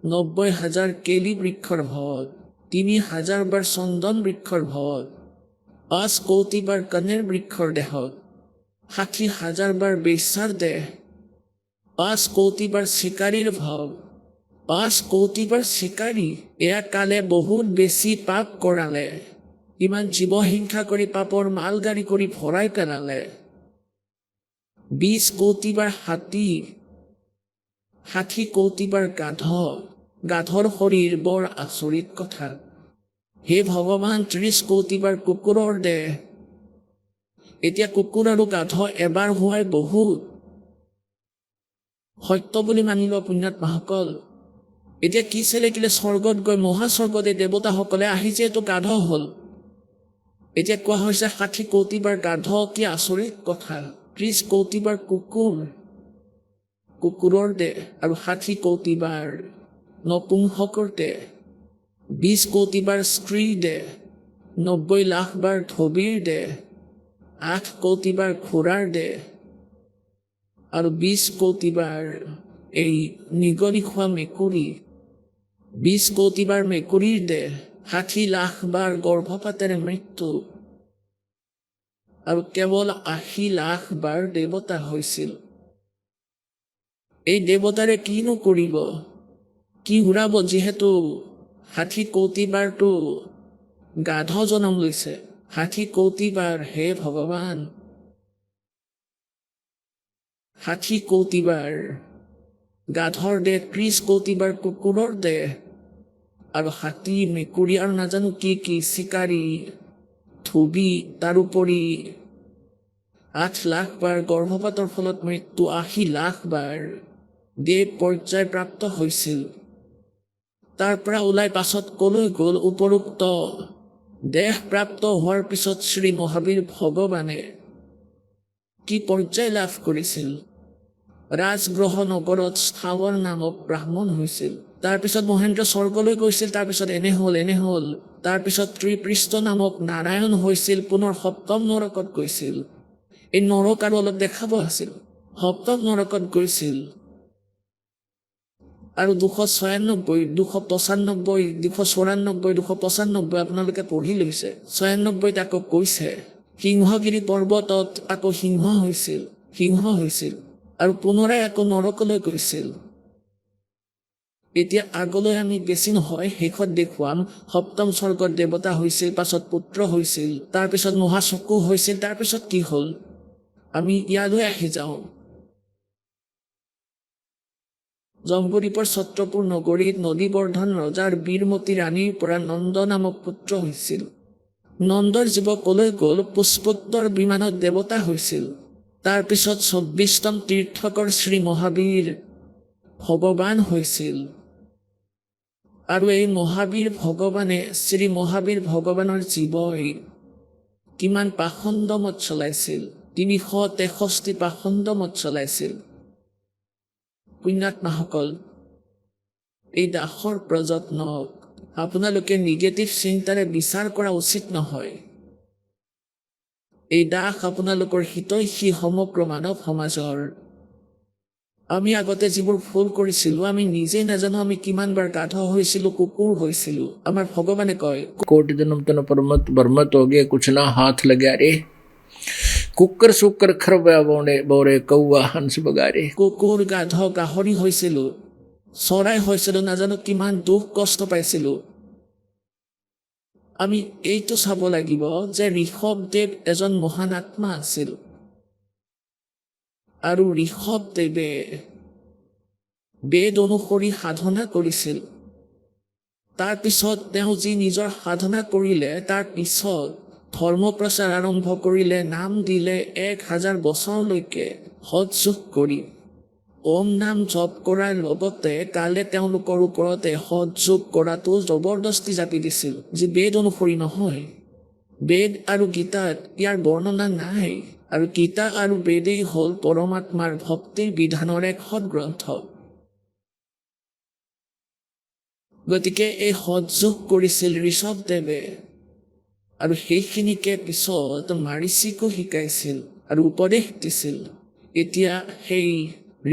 90,000 কেলি বৃক্ষৰ ভৱত, 3,000 বাৰ চন্দন বৃক্ষৰ ভৱত, 5 কোটি বাৰ কণেৰ বৃক্ষৰ দেহত, 60,000 বাৰ বেশ্যাৰ দেহ, 5 কোটি বাৰ চিকাৰীৰ ভাৱ, 5 কোটি বাৰ চিকাৰী। এয়া কালে বহুত বেছি পাপ কৰালে, ইমান জীৱ হিংসা কৰি পাপৰ মালগাড়ী কৰি ভৰাই পেলালে। 20 কোটি বাৰ হাতী, 60 কোটি বাৰ গাধ। গাধৰ শৰীৰ বৰ আচৰিত কথা। হে ভগৱান, 30 কোটি বাৰ কুকুৰৰ দেহ। এতিয়া কুকুৰ আৰু গাধ এবাৰ হোৱাই বহুত সত্য বুলি মানিব পুণ্যাত্মাসকল। এতিয়া কি চেলেকিলে স্বৰ্গত গৈ মহাস্বৰ্গতে দেৱতাসকলে আহি যিহেতু গাধ হ'ল, এতিয়া কোৱা হৈছে 60 কোটি বাৰ গাধ। কি আচৰিত কথা। 30 কোটি বাৰ কুকুৰ, কুকুৰৰ দেহ, আৰু 60 কোটি বাৰ নপুংসকৰ দেহ, 20 কোটি বাৰ স্ত্ৰীৰ দেহ, 90 লাখ বাৰ ধবীৰ দেহ, 8 কোটি বাৰ ঘোঁৰাৰ দেহ, আৰু 20 কোটি বাৰ এই নিগনি খোৱা মেকুৰী, 20 কোটি বাৰ মেকুৰীৰ দেহ, 60 লাখ বাৰ গৰ্ভপাতেৰে মৃত্যু, আৰু কেৱল 80 লাখ বাৰ দেৱতা হৈছিল। এই দেৱতাৰে কিনো কৰিব, কি ঘূৰাব, যিহেতু 60 কোটি বাৰটো গাধ জনম লৈছে। 60 কোটি বাৰ, হে ভগৱান, 60 কোটি বাৰ গাধৰ দেহ, 30 কোটি বাৰ কুকুৰৰ দেহ, আৰু হাতী, মেকুৰী, আৰু নাজানো কি কি চিকাৰী, ধুবি, তাৰোপৰি 8 লাখ বাৰ গৰ্ভপাতৰ ফলত মৃত্যু, 80 লাখ বাৰ দেহ পৰ্যায় প্ৰাপ্ত হৈছিল। তাৰ পৰা ওলাই পাছত কলৈ গ'ল? উপৰোক্ত দেহ প্ৰাপ্ত হোৱাৰ পিছত শ্ৰী মহাবীৰ ভগৱানে কি পৰ্যায় লাভ কৰিছিল? ৰাজগ্ৰহ নগৰত স্থাৱৰ নামক ব্ৰাহ্মণ হৈছিল। তাৰপিছত মহেন্দ্ৰ স্বৰ্গলৈ গৈছিল। তাৰপিছত এনে হ'ল। তাৰপিছত ত্ৰিপৃষ্ঠ নামক নাৰায়ণ হৈছিল, পুনৰ সপ্তম নৰকত গৈছিল। এই নৰক আৰু অলপ দেখাব আছিল। সপ্তম নৰকত গৈছিল আৰু 296, 295, 294, 295 আপোনালোকে পঢ়ি লৈছে। 96 আকৌ কৈছে সিংহগিৰি পৰ্বতত আকৌ সিংহ হৈছিল আৰু পুনৰাই আকৌ নৰকলৈ গৈছিল। এতিয়া আগলৈ আমি বেছি নহয়, শেষত দেখুৱাম। সপ্তম স্বৰ্গত দেৱতা হৈছিল, পাছত পুত্ৰ হৈছিল, তাৰপিছত মহাচকু হৈছিল। তাৰপিছত কি হ'ল? আমি ইয়ালৈ আহি যাওঁ। জম্বুদ্বীপৰ ছত্ৰপুৰ নগৰীত নদীবৰ্ধন ৰজাৰ বীৰমতী ৰাণীৰ পৰা নন্দ নামক পুত্ৰ হৈছিল। নন্দৰ জীৱ কলৈ গ'ল? পুষ্পোত্তৰ বিমানত দেৱতা হৈছিল। তাৰপিছত 24তম তীৰ্থকৰ শ্ৰী মহাবীৰ ভগৱান হৈছিল। আৰু এই মহাবীৰ ভগৱানে, শ্ৰী মহাবীৰ ভগৱানৰ জীৱই কিমান পাখণ্ড মত চলাইছিল? 363 পাখণ্ড মত চলাইছিল। পুণ্যাত্মাসকল, এই দাসৰ প্ৰযত্নক আপোনালোকে নিগেটিভ চিন্তাৰে বিচাৰ কৰা উচিত নহয়। এই দাস আপোনালোকৰ হিতৈষী সমগ্ৰ মানৱ সমাজৰ আমি আগতে যিবোৰ ভুল কৰিছিলোঁ আমি নিজেই নাজানো আমি কিমানবাৰ গাধ হৈছিলোঁ, কুকুৰ হৈছিলোঁ। আমাৰ ভগৱানে কয় कोटि जन्म तन परमत बरमत हो गए कुछ ना हाथ लगा रे कुकर सुकर खरबा बोने बोरे कौआ हंस बगारे। কুকুৰ, গাধ, গাহৰি হৈছিলোঁ, চৰাই হৈছিলোঁ, নাজানো কিমান দুখ কষ্ট পাইছিলোঁ। আমি এইটো চাব লাগিব যে ঋষভদেৱ এজন মহান আত্মা আছিল আৰু ঋষভদেৱে বেদ অনুসৰি সাধনা কৰিছিল। তাৰপিছত তেওঁ যি নিজৰ সাধনা কৰিলে, তাৰ পিছত ধৰ্ম প্ৰচাৰ আৰম্ভ কৰিলে, নাম দিলে 1000 বছৰলৈকে সৎযোগ কৰি ওম নাম জপ কৰাৰ লগতে কালে তেওঁলোকৰ ওপৰতে সৎযোগ কৰাটো জবৰদস্তি জাপি দিছিল, যি বেদ অনুসৰি নহয়। বেদ আৰু গীতাত ইয়াৰ বৰ্ণনা নাই, আৰু গীতা আৰু বেদেই হ'ল পৰমাত্মাৰ ভক্তিৰ বিধানৰ এক সৎগ্ৰন্থ। গতিকে এই সৎযোগ কৰিছিল ঋষভদেৱে, আৰু সেইখিনিকে পিছত মাৰিচিকো শিকাইছিল আৰু উপদেশ দিছিল। এতিয়া সেই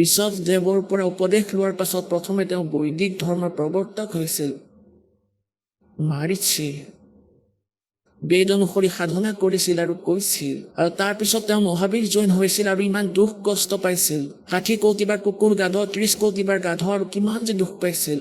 ঋষভদেৱৰ পৰা উপদেশ লোৱাৰ পাছত প্ৰথমে তেওঁ বৈদিক ধৰ্মৰ প্ৰৱৰ্তক হৈছিল। মাৰিচি বেদ অনুসৰি সাধনা কৰিছিল আৰু কৈছিল, আৰু তাৰপিছত তেওঁ মহাবীৰ জৈন হৈছিল আৰু ইমান দুখ কষ্ট পাইছিল। 60 কোটিবাৰ কুকুৰ গাধ, 30 কোটিবাৰ গাধ, আৰু কিমান যে দুখ পাইছিল।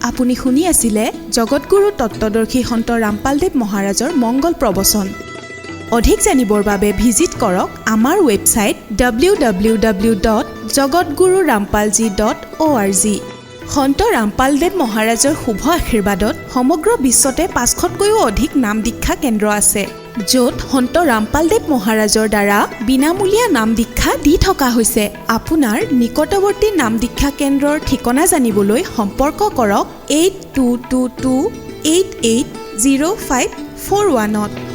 আপুনি শুনি আছিলে জগতগুৰু তত্ত্বদৰ্শী সন্ত ৰামপালদেৱ মহাৰাজৰ মংগল প্ৰবচন। অধিক জানিবৰ বাবে ভিজিট কৰক আমাৰ ৱেবছাইট www.jagatgururampalji.org। সন্ত ৰামপালদেৱ মহাৰাজৰ শুভ আশীৰ্বাদত সমগ্ৰ বিশ্বতে 500তকৈও অধিক নাম দীক্ষা কেন্দ্ৰ আছে, য'ত সন্ত ৰামপালদেৱ মহাৰাজৰ দ্বাৰা বিনামূলীয়া নাম দীক্ষা দি থকা হৈছে। আপোনাৰ নিকটৱৰ্তী নাম দীক্ষা কেন্দ্ৰৰ ঠিকনা জানিবলৈ সম্পৰ্ক কৰক 8222880541।